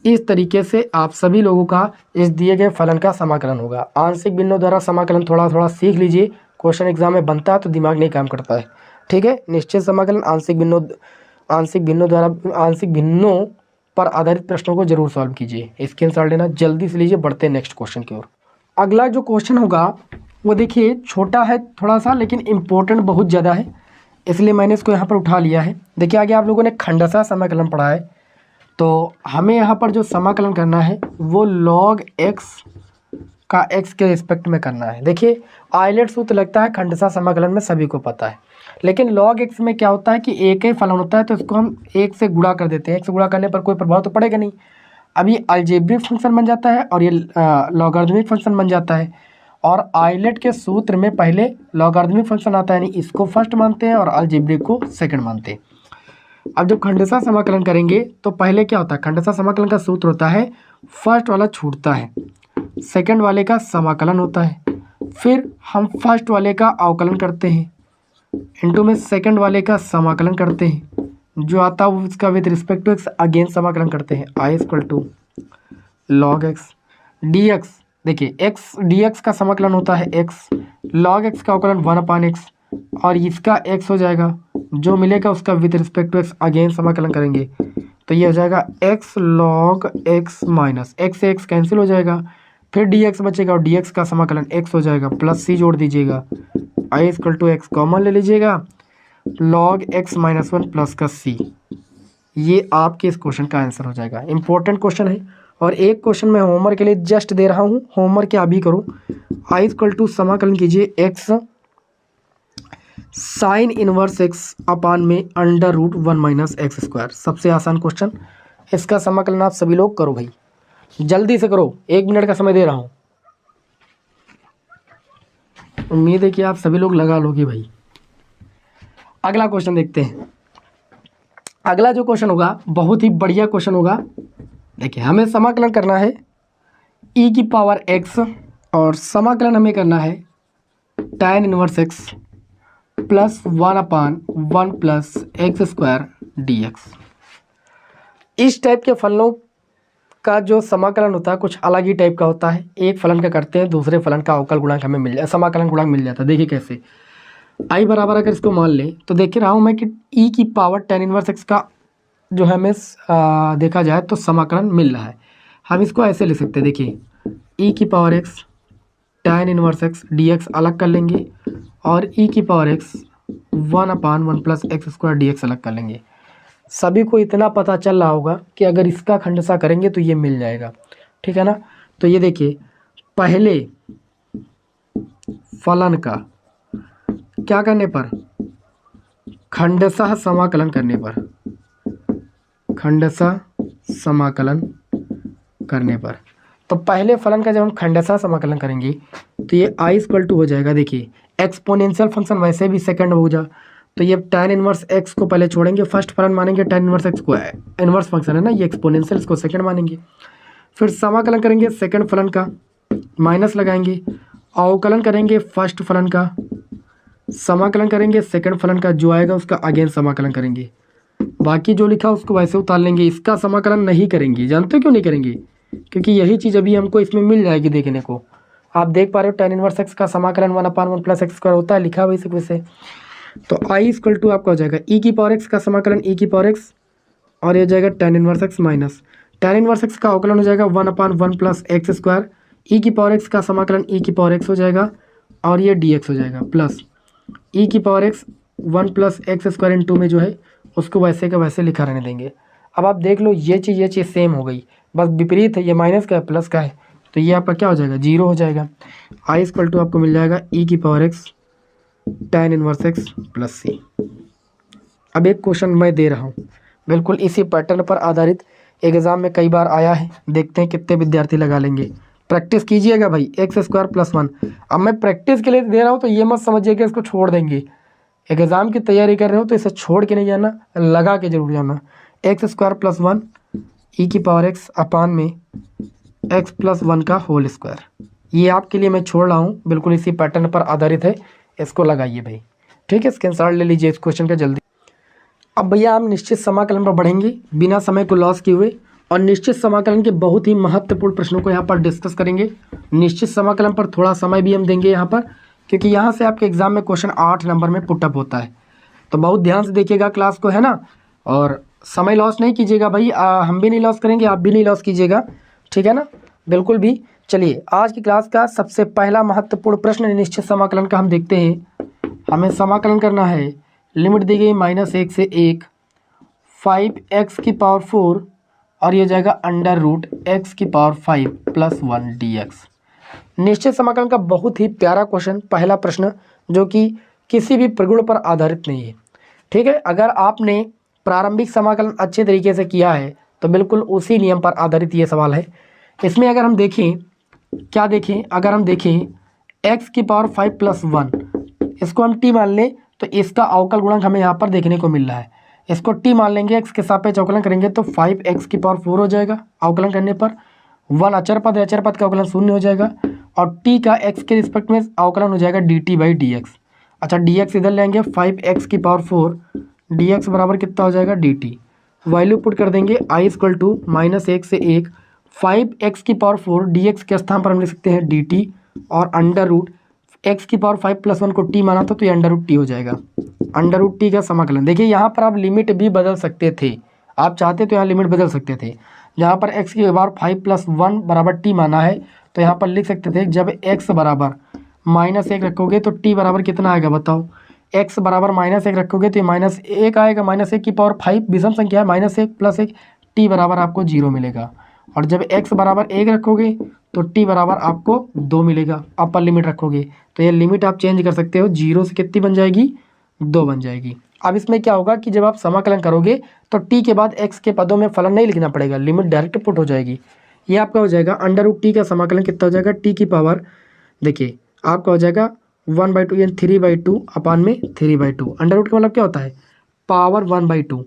इस तरीके से आप सभी लोगों का इस दिए गए फलन का समाकलन होगा। आंशिक भिन्नों द्वारा समाकलन थोड़ा थोड़ा सीख लीजिए, क्वेश्चन एग्जाम में बनता है तो दिमाग नहीं काम करता है, ठीक है। निश्चित समाकलन आंशिक भिन्नों पर आधारित प्रश्नों को जरूर सॉल्व कीजिए। स्क्रीनशॉट लेना जल्दी से लीजिए, बढ़ते हैं नेक्स्ट क्वेश्चन की ओर। अगला जो क्वेश्चन होगा वो देखिए छोटा है थोड़ा सा, लेकिन इम्पोर्टेंट बहुत ज़्यादा है, इसलिए मैंने इसको यहाँ पर उठा लिया है। देखिए आगे आप लोगों ने खंडशः समाकलन पढ़ा है, तो हमें यहाँ पर जो समाकलन करना है वो log x का x के रिस्पेक्ट में करना है। देखिए आइलेट सूत्र लगता है खंडशः समाकलन में, सभी को पता है, लेकिन log x में क्या होता है कि एक ही फलन होता है, तो इसको हम एक से गुणा कर देते हैं। एक से गुणा करने पर कोई प्रभाव तो पड़ेगा नहीं। अब ये अलजेब्रिक फंक्शन बन जाता है और ये लॉगरिथमिक फंक्शन बन जाता है, और आइलेट के सूत्र में पहले लॉगरिथमिक फंक्शन आता है, यानी इसको फर्स्ट मानते हैं और अलजेब्रिक को सेकंड मानते हैं। अब जब खंडशः समाकलन करेंगे तो पहले क्या होता है, खंडशः समाकलन का सूत्र होता है फर्स्ट वाला छूटता है, सेकंड वाले का समाकलन होता है, फिर हम फर्स्ट वाले का अवकलन करते हैं, इनटू में सेकंड वाले का समाकलन करते हैं, जो आता है उसका with respect to x again समाकलन करते हैं। I equal to log x d x, देखिए एक्स डी एक्स का समाकलन होता है एक्स, लॉग एक्स का अवकलन 1/x और इसका x हो जाएगा, जो मिलेगा उसका with respect to x again समाकलन करेंगे, तो ये हो जाएगा x log x माइनस x से x कैंसिल हो जाएगा, फिर dx बचेगा और dx का समाकलन x हो जाएगा, प्लस c जोड़ दीजिएगा, i equal to x common ले लीजिएगा, log x माइनस 1 प्लस का c। ये आपके इस क्वेश्चन का आंसर हो जाएगा। इंपॉर्टेंट क्वेश्चन है, और एक क्वेश्चन मैं होमवर्क के लिए जस्ट दे रहा हूँ, होमवर्क क्या अभी करो। i इक्वल टू समाकलन कीजिए x sine inverse x upon में √1 माइनस एक्स स्क्वायर। सबसे आसान क्वेश्चन, इसका समाकलन आप सभी लोग करो भाई, जल्दी से करो, 1 मिनट का समय दे रहा हूँ। उम्मीद है कि आप सभी लोग लगा लोगे भाई। अगला क्वेश्चन देखते हैं। अगला जो क्वेश्चन होगा बहुत ही बढ़िया क्वेश्चन होगा। देखिए हमें समाकलन करना है e की पावर x और समाकलन हमें करना है tan inverse x plus 1/1 plus x square dx। इस टाइप के फलनों का जो समाकलन होता है कुछ अलग ही टाइप का होता है। एक फलन का करते हैं, दूसरे फलन का अवकल गुणांक हमें मिल जाए, समाकलन गुणांक मिल जाता है। देखिए कैसे, i बराबर अगर इसको मान लें तो देख रहा हूँ मैं कि e की पावर tan इनवर्स x का जो है हमें देखा जाए तो समाकलन मिल रहा है। हम इसको ऐसे लिख सकते हैं, देखिए e की power x tan inverse x dx अलग कर लेंगे और e की power x 1/1 plus x square dx अलग कर लेंगे। सभी को इतना पता चल रहा होगा कि अगर इसका खंडशः करेंगे तो ये मिल जाएगा, ठीक है ना। तो ये देखिए पहले फलन का क्या करने पर, खंडशः समाकलन करने पर, खंडशः समाकलन करने पर, तो पहले फलन का जब हम खंडशः समाकलन करेंगे तो ये i इक्वल टू हो जाएगा। देखिए एक्सपोनेंशियल फंक्शन वैसे भी सेकंड हो जा, तो ये tan इनवर्स x को पहले छोड़ेंगे, फर्स्ट फलन मानेंगे tan इनवर्स x को, इनवर्स फंक्शन है ना ये एक्सपोनेंशियल, इसको सेकंड मानेंगे, फिर समाकलन करेंगे सेकंड फलन का, माइनस लगाएंगे, अवकलन करेंगे फर्स्ट फलन का, समाकलन करेंगे सेकंड फलन का, जो आएगा उसका अगेन समाकलन करेंगे, बाकी जो लिखा उसको वैसे उतार लेंगे। इसका समाकलन नहीं करेंगे, जानते हो क्यों नहीं करेंगे, क्योंकि यही चीज़ अभी हमको इसमें मिल जाएगी देखने को। आप देख पा रहे हो tan इनवर्स x का समाकलन 1/1 प्लस एक्स स्क्वायर होता है, लिखा हुआ इसी वजह से। तो i इक्वल टू आपका हो जाएगा e की पावर x का समाकलन e की पावर x और ये हो जाएगा tan inverse x minus tan inverse x का अवकलन हो जाएगा 1/1 प्लस एक्स स्क्वायर, e की पावर x का समाकलन e की पावर x हो जाएगा और ये dx हो जाएगा प्लस e की power x 1 plus x square in 2 में जो है उसको वैसे का वैसे लिखा रहने देंगे। अब आप देख लो ये चीज़ सेम हो गई, बस विपरीत है, ये माइनस का है प्लस का है, तो ये आपका क्या हो जाएगा 0 हो जाएगा। i इक्वल टू आपको मिल जाएगा e की power x tan inverse x plus C. अब एक क्वेश्चन मैं दे रहा हूँ बिल्कुल इसी पैटर्न पर आधारित, एग्ज़ाम में कई बार आया है, देखते हैं कितने विद्यार्थी लगा लेंगे। प्रैक्टिस कीजिएगा भाई, एक्स स्क्वायर प्लस 1। अब मैं प्रैक्टिस के लिए दे रहा हूँ तो ये मत समझिए कि इसको छोड़ देंगे। एग्ज़ाम की तैयारी कर रहे हो तो इसे छोड़ के नहीं जाना, लगा के जरूर जाना। एक्स स्क्वायर प्लस 1 ई की पावर एक्स अपान में एक्स प्लस 1 का होल स्क्वायर, ये आपके लिए मैं छोड़ रहा हूँ, बिल्कुल इसी पैटर्न पर आधारित है, इसको लगाइए भाई। ठीक है, स्क्रीनशॉट ले लीजिए इस क्वेश्चन का जल्दी। अब भैया हम निश्चित समाकलन पर बढ़ेंगे बिना समय को लॉस किए हुए, और निश्चित समाकलन के बहुत ही महत्वपूर्ण प्रश्नों को यहाँ पर डिस्कस करेंगे। निश्चित समाकलन पर थोड़ा समय भी हम देंगे यहाँ पर, क्योंकि यहाँ से आपके एग्जाम में क्वेश्चन 8 नंबर में पुटअप होता है, तो बहुत ध्यान से देखिएगा क्लास को, है ना। और समय लॉस नहीं कीजिएगा भाई, हम भी नहीं लॉस करेंगे, आप भी नहीं लॉस कीजिएगा, ठीक है ना, बिल्कुल भी। चलिए आज की क्लास का सबसे पहला महत्वपूर्ण प्रश्न निश्चित समाकलन का हम देखते हैं। हमें समाकलन करना है, लिमिट दी गई -1 से 1, 5x की पावर 4 और ये जाएगा अंडर रूट x की पावर 5 प्लस 1 dx। निश्चित समाकलन का बहुत ही प्यारा क्वेश्चन, पहला प्रश्न, जो कि किसी भी प्रगुण पर आधारित नहीं है। ठीक है, अगर आपने प्रारंभिक समाकलन अच्छे तरीके से किया है तो बिल्कुल उसी नियम पर आधारित ये सवाल है। इसमें अगर हम देखें, क्या देखें, अगर हम देखें x की पावर 5 प्लस 1, इसको हम t मान लें तो इसका अवकल गुणक हमें यहाँ पर देखने को मिल रहा है। इसको t मान लेंगे, x के सापेक्ष अवकलन करेंगे तो 5x की पावर 4 हो जाएगा अवकलन करने पर। 1 अचर पद है, अचर पद का अवकलन 0 हो जाएगा, और t का x के रिस्पेक्ट में अवकलन हो जाएगा dt बाई dx। अच्छा, dx इधर लेंगे, 5x की पावर 4 dx बराबर कितना हो जाएगा dt। वैल्यू पुट कर देंगे, i इक्वल टू -1 से 1, 5x की पावर 4 dx के स्थान पर हम लिख सकते हैं dt, और अंडर रूट x की पावर 5 प्लस 1 को t माना था तो ये अंडर रूट t हो जाएगा। अंडर रूट t का समाकलन, देखिए यहाँ पर आप लिमिट भी बदल सकते थे, आप चाहते तो यहाँ लिमिट बदल सकते थे। जहाँ पर x की पावर 5 प्लस 1 बराबर t माना है तो यहाँ पर लिख सकते थे, जब x बराबर -1 रखोगे तो t बराबर कितना आएगा बताओ। x बराबर -1 रखोगे तो ये -1 आएगा, -1 की पावर 5 विषम संख्या है, -1 प्लस 1, t बराबर आपको 0 मिलेगा। और जब x बराबर 1 रखोगे तो t बराबर आपको 2 मिलेगा। अपर लिमिट रखोगे तो ये लिमिट आप चेंज कर सकते हो, 0 से कितनी बन जाएगी, 2 बन जाएगी। अब इसमें क्या होगा कि जब आप समाकलन करोगे तो t के बाद x के पदों में फलन नहीं लिखना पड़ेगा, लिमिट डायरेक्ट पुट हो जाएगी। ये आपका हो जाएगा अंडर रूट t का समाकलन कितना हो जाएगा, t की पावर, देखिए आपका हो जाएगा 1/2 यानी 3/2 अपान में 3/2। अंडर रूट का मतलब क्या होता है, पावर 1/2,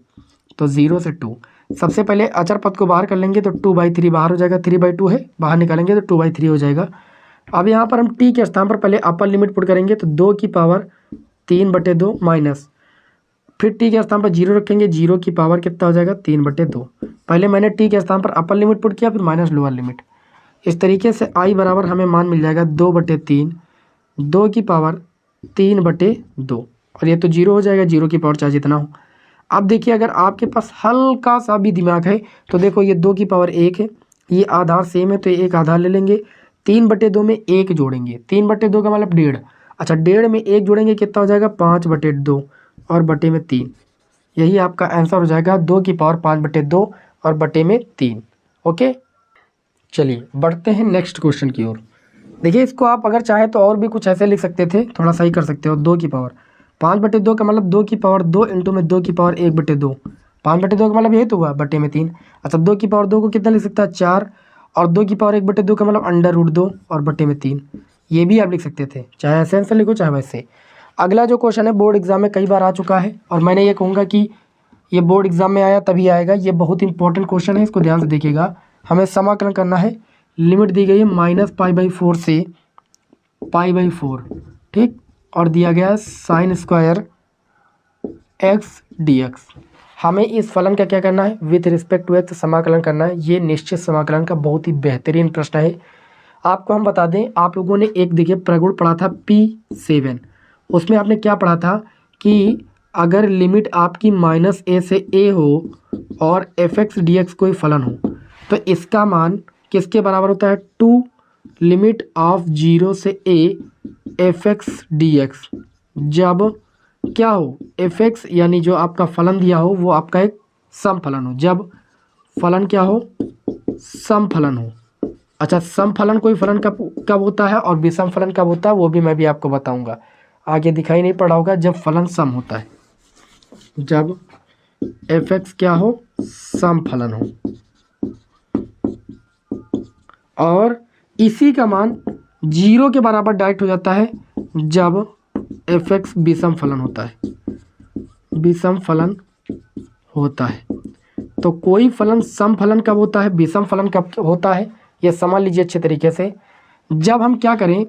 तो 0 से 2। सबसे पहले अचर पद को बाहर कर लेंगे तो 2/3 बाहर हो जाएगा, 3/2 है, बाहर निकालेंगे तो 2/3 हो जाएगा। अब यहाँ पर हम t के स्थान पर पहले अपर लिमिट पुट करेंगे तो 2 की पावर 3/2 माइनस, फिर t के स्थान पर 0 रखेंगे, 0 की पावर कितना हो जाएगा 3/2। पहले मैंने t के स्थान पर अपर लिमिट पुट किया, फिर माइनस लोअर लिमिट। इस तरीके से i बराबर हमें मान मिल जाएगा 2/3, 2 की पावर 3/2, और ये तो 0 हो जाएगा, 0 की पावर चाहे जितना हो। अब देखिए अगर आपके पास हल्का सा भी दिमाग है तो देखो ये 2 की पावर 1 है, ये आधार सेम है तो ये एक आधार ले लेंगे, 3/2 में 1 जोड़ेंगे, 3/2 का मतलब 1.5। अच्छा, 1.5 में 1 जोड़ेंगे कितना हो जाएगा 5/2 और बटे में 3। यही आपका आंसर हो जाएगा 2 की पावर 5/2 और बटे में 3। ओके, चलिए बढ़ते हैं नेक्स्ट क्वेश्चन की ओर। देखिए इसको आप अगर चाहे तो और भी कुछ ऐसे लिख सकते थे, थोड़ा सही कर सकते हो। 2 की पावर 5/2 का मतलब 2 की पावर 2 इंटू में 2 की पावर 1/2, 5/2 का मतलब यही तो हुआ, बटे में 3। अच्छा, 2 की पावर 2 को कितना लिख सकता है 4, और 2 की पावर 1/2 का मतलब अंडर रूट 2 और बटे में 3। ये भी आप लिख सकते थे, चाहे ऐसे आंसर लिखो चाहे वैसे। अगला जो क्वेश्चन है बोर्ड एग्जाम में कई बार आ चुका है, और मैंने ये कहूँगा कि ये बोर्ड एग्जाम में आया तभी आएगा, ये बहुत इंपॉर्टेंट क्वेश्चन है, इसको ध्यान से देखिएगा। हमें समाकलन करना है, लिमिट दी गई है -π/4 से π/4, ठीक, और दिया गया है sin स्क्वायर x dx। हमें इस फलन का क्या करना है, विथ रिस्पेक्ट टू x समाकलन करना है। ये निश्चित समाकलन का बहुत ही बेहतरीन प्रश्न है। आपको हम बता दें, आप लोगों ने एक देखिए प्रगुण पढ़ा था P7, उसमें आपने क्या पढ़ा था कि अगर लिमिट आपकी -a से a हो और fx dx कोई फलन हो तो इसका मान किसके बराबर होता है, 2 लिमिट ऑफ 0 से a F x d x, जब क्या हो एफ एक्स यानी जो आपका फलन दिया हो वो आपका एक सम फलन हो, जब फलन क्या हो सम फलन हो। अच्छा, सम फलन कोई फलन कब कब होता है और विषम फलन कब होता है वो भी मैं भी आपको बताऊंगा, आगे दिखाई नहीं पड़ा होगा। जब फलन सम होता है, जब एफ एक्स क्या हो सम फलन हो, और इसी का मान 0 के बराबर डायरेक्ट हो जाता है जब एफ एक्स विषम फलन होता है, विषम फलन होता है। तो कोई फलन सम फलन कब होता है, विषम फलन कब होता है, ये समझ लीजिए अच्छे तरीके से। जब हम क्या करें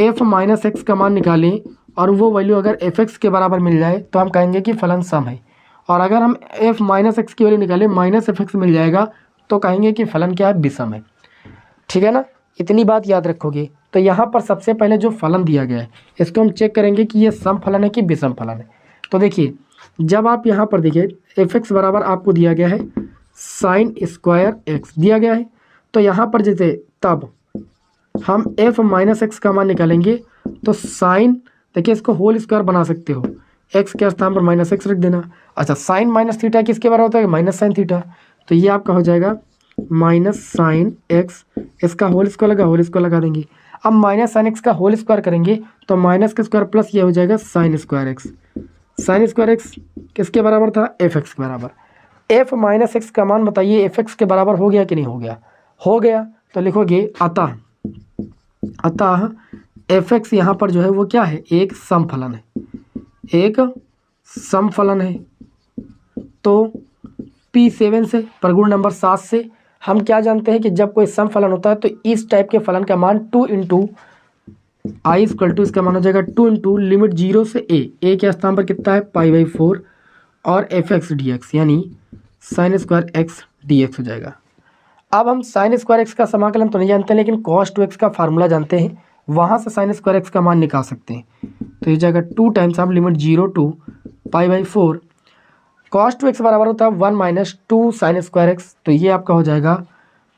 f माइनस एक्स का मान निकालें और वो वैल्यू अगर एफ एक्स के बराबर मिल जाए तो हम कहेंगे कि फलन सम है, और अगर हम f माइनस एक्स की वैल्यू निकालें माइनस एफ एक्स मिल जाएगा तो कहेंगे कि फलन क्या है विषम है। ठीक है ना, इतनी बात याद रखोगे। तो यहाँ पर सबसे पहले जो फलन दिया गया है इसको हम चेक करेंगे कि ये सम फलन है कि विषम फलन है। तो देखिए जब आप यहाँ पर देखिए एफ एक्स बराबर आपको दिया गया है साइन स्क्वायर एक्स दिया गया है, तो यहाँ पर जैसे तब हम f माइनस एक्स का मान निकालेंगे तो साइन, देखिए इसको होल स्क्वायर बना सकते हो, x के स्थान पर माइनस एक्स रख देना। अच्छा, साइन माइनस थीटा किसके बराबर होता है माइनस साइन थीटा, तो ये आपका हो जाएगा माइनस साइन एक्स, इसका होल स्क्वायर लगा देंगे। अब माइनस साइन एक्स का होल स्क्वायर करेंगे तो माइनस का स्क्वायर प्लस ये हो जाएगा sine square x. Sine square x किसके बराबर था एफ एक्स के बराबर। एफ माइनस एक्स का मान बताइए एफ एक्स के बराबर हो गया कि नहीं हो गया, हो गया। तो लिखोगे अतः एफ एक्स यहाँ पर जो है वो क्या है एक सम फलन है, एक सम फलन है। तो P7 से प्रगुण नंबर 7 से हम क्या जानते हैं कि जब कोई सम फलन होता है तो इस टाइप के फलन का मान 2 इंटू आई इक्वल टू, इसका मान हो जाएगा 2 इंटू लिमिट 0 से ए के स्थान पर कितना है π/4 और एफ एक्स डी एक्स यानी sine square x d x हो जाएगा। अब हम साइन स्क्वायर एक्स का समाकलन तो नहीं जानते लेकिन कॉस 2x का फार्मूला जानते हैं, वहाँ से साइन स्क्वायर एक्स का मान निकाल सकते हैं। तो ये जाएगा 2 टाइम्स आप लिमिट 0 टू π/4, कॉस 2x बराबर होता है 1 माइनस 2 साइन स्क्वायर एक्स, तो ये आपका हो जाएगा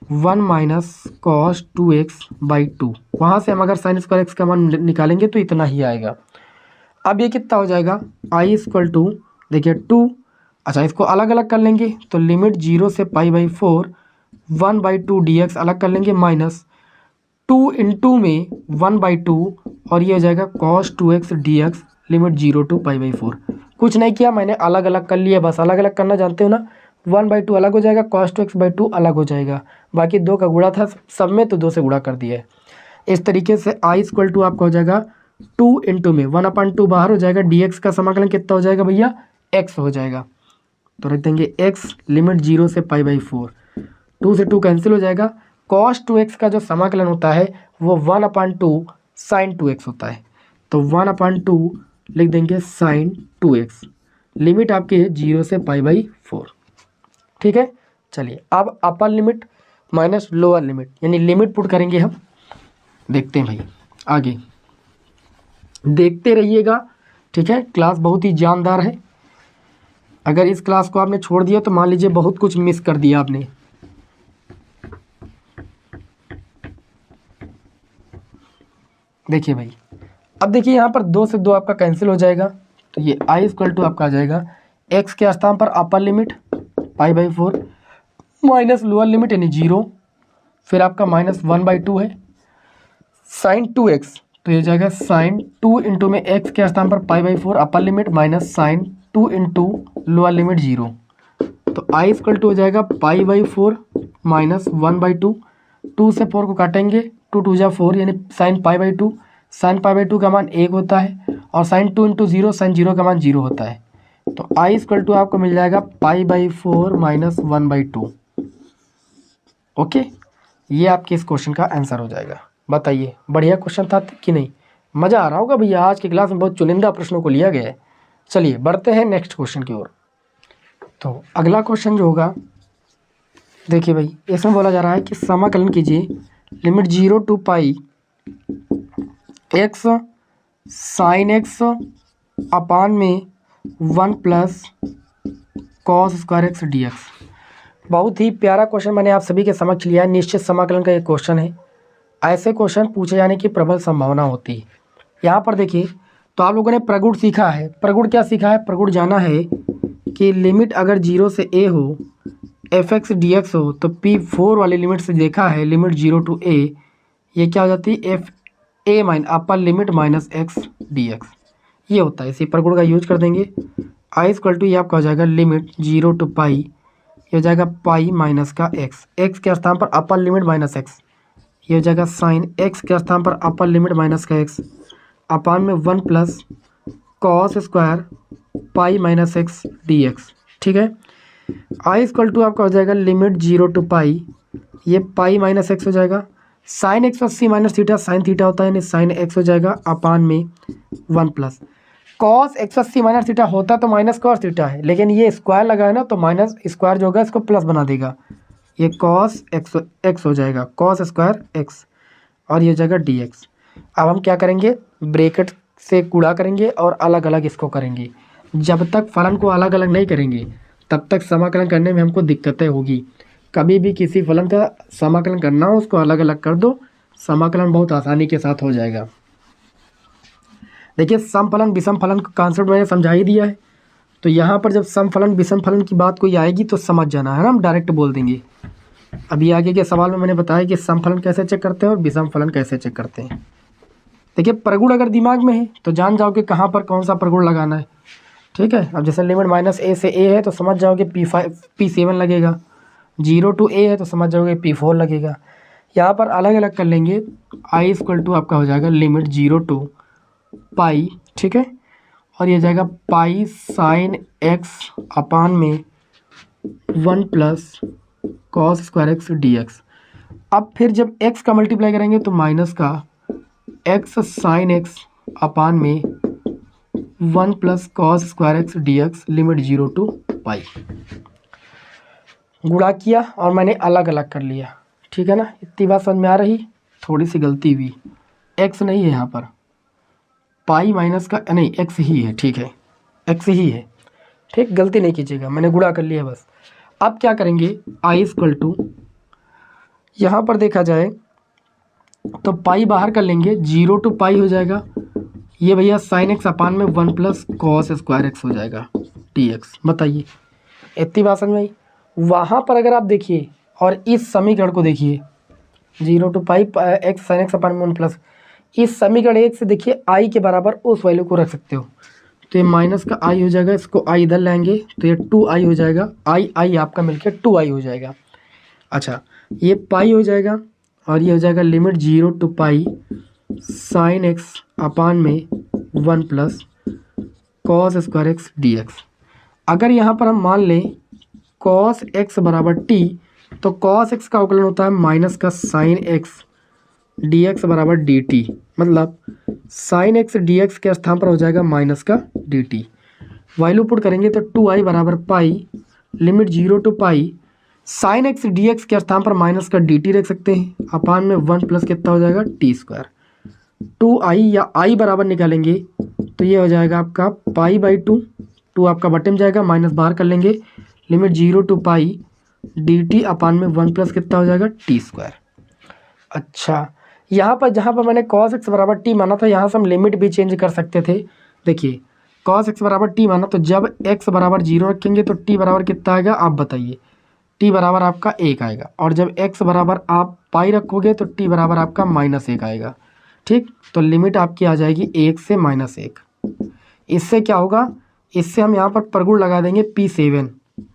1 माइनस कॉस 2x/2। वहाँ से हम अगर साइन स्क्वायर एक्स का मान निकालेंगे तो इतना ही आएगा। अब ये कितना हो जाएगा आई इक्वल टू, देखिए 2, अच्छा इसको अलग अलग कर लेंगे तो लिमिट 0 से π/4 1/2 dx अलग कर लेंगे माइनस 2 इंटू में 1/2 और ये हो जाएगा cos 2x dx limit 0 to π/4। कुछ नहीं किया मैंने, अलग अलग कर लिया, बस अलग अलग करना जानते हो ना। 1/2 अलग हो जाएगा, cos 2x/2 अलग हो जाएगा, बाकी 2 का गुणा था सब में तो 2 से गुणा कर दिया है। इस तरीके से आई इक्वल टू आपका हो जाएगा 2 इंटू में 1/2 बाहर हो जाएगा, dx का समाकलन कितना हो जाएगा भैया x हो जाएगा, तो रख देंगे x लिमिट 0 से π/4, 2 से 2 कैंसिल हो जाएगा। cos 2x का जो समाकलन होता है वो 1/2 साइन 2x होता है, तो 1/2 लिख देंगे साइन 2x, लिमिट आपकी है 0 से π/4। ठीक है, चलिए अब अपर लिमिट माइनस लोअर लिमिट यानी लिमिट पुट करेंगे हम, देखते हैं भाई आगे, देखते रहिएगा। ठीक है, क्लास बहुत ही जानदार है, अगर इस क्लास को आपने छोड़ दिया तो मान लीजिए बहुत कुछ मिस कर दिया आपने। देखिए भाई, अब देखिए यहाँ पर 2 से 2 आपका कैंसिल हो जाएगा, तो ये आई इक्वल टू आपका आ जाएगा x के स्थान पर upper limit π/4 minus lower limit यानी 0, फिर आपका माइनस 1/2 है साइन 2x, तो ये जाएगा साइन 2 इंटू में x के स्थान पर π/4 upper limit minus sine 2 into lower limit 0, तो आई इक्वल टू हो जाएगा π/4 माइनस 1/2, 2 से 4 को काटेंगे 2 2 जा 4 यानी साइन π/2, साइन π/2 का मान 1 होता है और साइन 2 इंटू 0 साइन 0 का मान 0 होता है, तो आई इक्वल टू आपको मिल जाएगा π/4 माइनस 1/2। ओके, ये आपके इस क्वेश्चन का आंसर हो जाएगा। बताइए बढ़िया क्वेश्चन था कि नहीं, मज़ा आ रहा होगा भैया, आज की क्लास में बहुत चुनिंदा प्रश्नों को लिया गया है। चलिए बढ़ते हैं नेक्स्ट क्वेश्चन की ओर। तो अगला क्वेश्चन जो होगा, देखिए भाई इसमें बोला जा रहा है कि समाकलन कीजिए limit 0 to pi x sine x upon में 1 plus cos square x d x. बहुत ही प्यारा क्वेश्चन मैंने आप सभी के समक्ष लिया है, निश्चित समाकलन का एक क्वेश्चन है। ऐसे क्वेश्चन पूछे जाने की प्रबल संभावना होती है। यहाँ पर देखिए, तो आप लोगों ने प्रगुण सीखा है। प्रगुण क्या सीखा है? प्रगुण जाना है कि लिमिट अगर 0 से a हो, fx dx हो, तो p4 वाली लिमिट से देखा है लिमिट 0 to a, ये क्या हो जाती है? F A mine upper limit minus x d x, ये होता है। इसी प्रगुण का यूज कर देंगे। आई इक्वल टू ये आपका हो जाएगा लिमिट 0 to पाई, ये हो जाएगा पाई माइनस का एक्स, एक्स के स्थान पर अपर लिमिट माइनस एक्स, ये हो जाएगा साइन एक्स के स्थान पर अपर लिमिट माइनस का एक्स, अपान में 1 plus cos square pi minus x d x. ठीक है, आई इक्वल टू आपका हो जाएगा लिमिट 0 to पाई, ये पाई माइनस एक्स हो जाएगा, साइन एक्स प्लस सी माइनस थीटा, साइन थीटा होता है, यानी साइन एक्स हो जाएगा, अपान में 1 प्लस कॉस एक्स प्लस सी माइनस थीटा होता तो माइनस कॉस थीटा है, लेकिन ये स्क्वायर लगा है ना, तो माइनस स्क्वायर जो होगा इसको प्लस बना देगा, ये कॉस एक्स हो जाएगा, कॉस स्क्वायर एक्स, और ये हो जाएगा डी एक्स। अब हम क्या करेंगे? ब्रैकेट से गुणा करेंगे और अलग अलग इसको करेंगे। जब तक फलन को अलग अलग नहीं करेंगे तब तक समाकलन करने में हमको दिक्कतें होगी। कभी भी किसी फलन का समाकलन करना हो उसको अलग अलग कर दो, समाकलन बहुत आसानी के साथ हो जाएगा। देखिए, सम फलन विषम फलन का कॉन्सेप्ट मैंने समझा ही दिया है, तो यहाँ पर जब सम फलन विषम फलन की बात कोई आएगी तो समझ जाना है ना, हम डायरेक्ट बोल देंगे। अभी आगे के सवाल में मैंने बताया कि सम फलन कैसे चेक करते हैं और विषम फलन कैसे चेक करते हैं। देखिए, प्रगुण अगर दिमाग में है तो जान जाओ कि कहाँ पर कौन सा प्रगुण लगाना है। ठीक है, अब जैसे लिमिट माइनस ए से ए है तो समझ जाओगे P7 लगेगा, 0 to a है तो समझ जाओगे P4 लगेगा। यहाँ पर अलग अलग कर लेंगे। आई इक्वल टू आपका हो जाएगा लिमिट 0 to पाई, ठीक है, और ये जाएगा पाई साइन एक्स अपान में 1 plus cos square x d x. अब फिर जब x का मल्टीप्लाई करेंगे तो माइनस का x साइन एक्स अपान में 1 plus cos square x d x, limit 0 to पाई। गुणा किया और मैंने अलग अलग कर लिया। ठीक है ना, इतनी बात समझ में आ रही? थोड़ी सी गलती हुई, x नहीं है यहाँ पर, पाई माइनस का नहीं, x ही है। ठीक है, x ही है। ठीक, गलती नहीं कीजिएगा, मैंने गुणा कर लिया बस। अब क्या करेंगे? आई इक्वल टू यहाँ पर देखा जाए तो पाई बाहर कर लेंगे, 0 to पाई हो जाएगा, ये भैया साइन एक्स अपान में 1 प्लस कॉस स्क्वायर एक्स हो जाएगा डी एक्स। बताइए, इतनी बात समझ में आई? वहाँ पर अगर आप देखिए और इस समीकरण को देखिए, 0 to pi x sine x upon में 1 प्लस, इस समीकरण एक से देखिए आई के बराबर उस वैल्यू को रख सकते हो, तो ये माइनस का आई हो जाएगा, इसको आई इधर लाएंगे तो ये 2i हो जाएगा, आई आपका मिलकर 2i हो जाएगा। अच्छा, ये पाई हो जाएगा और ये हो जाएगा limit 0 to pi sine x upon में 1 plus cos square x d x. अगर यहाँ पर हम मान लें कॉस एक्स बराबर टी, तो कॉस एक्स का अवकलन होता है माइनस का साइन एक्स डी एक्स बराबर डी टी, मतलब साइन एक्स डी एक्स के स्थान पर हो जाएगा माइनस का डी टी। वैल्यू पुट करेंगे तो 2i बराबर pi, limit 0 to pi sine x d x के स्थान पर माइनस का डी टी रख सकते हैं, अपान में 1 प्लस कितना हो जाएगा टी स्क्वायर। 2i या i बराबर निकालेंगे तो ये हो जाएगा आपका पाई बाई 2 आपका बटे में जाएगा, माइनस बाहर कर लेंगे, limit 0 to pi d t upon में 1 प्लस कितना हो जाएगा टी स्क्वायर। अच्छा, यहाँ पर जहाँ पर मैंने कॉस एक्स बराबर टी माना था, यहाँ से हम लिमिट भी चेंज कर सकते थे। देखिए, कॉस एक्स बराबर टी माना तो जब एक्स बराबर 0 रखेंगे तो टी बराबर कितना आएगा आप बताइए? टी बराबर आपका 1 आएगा, और जब एक्स बराबर आप पाई रखोगे तो टी बराबर आपका -1 आएगा। ठीक, तो लिमिट आपकी आ जाएगी 1 से -1। इससे क्या होगा? इससे हम यहाँ पर प्रगुण लगा देंगे P7।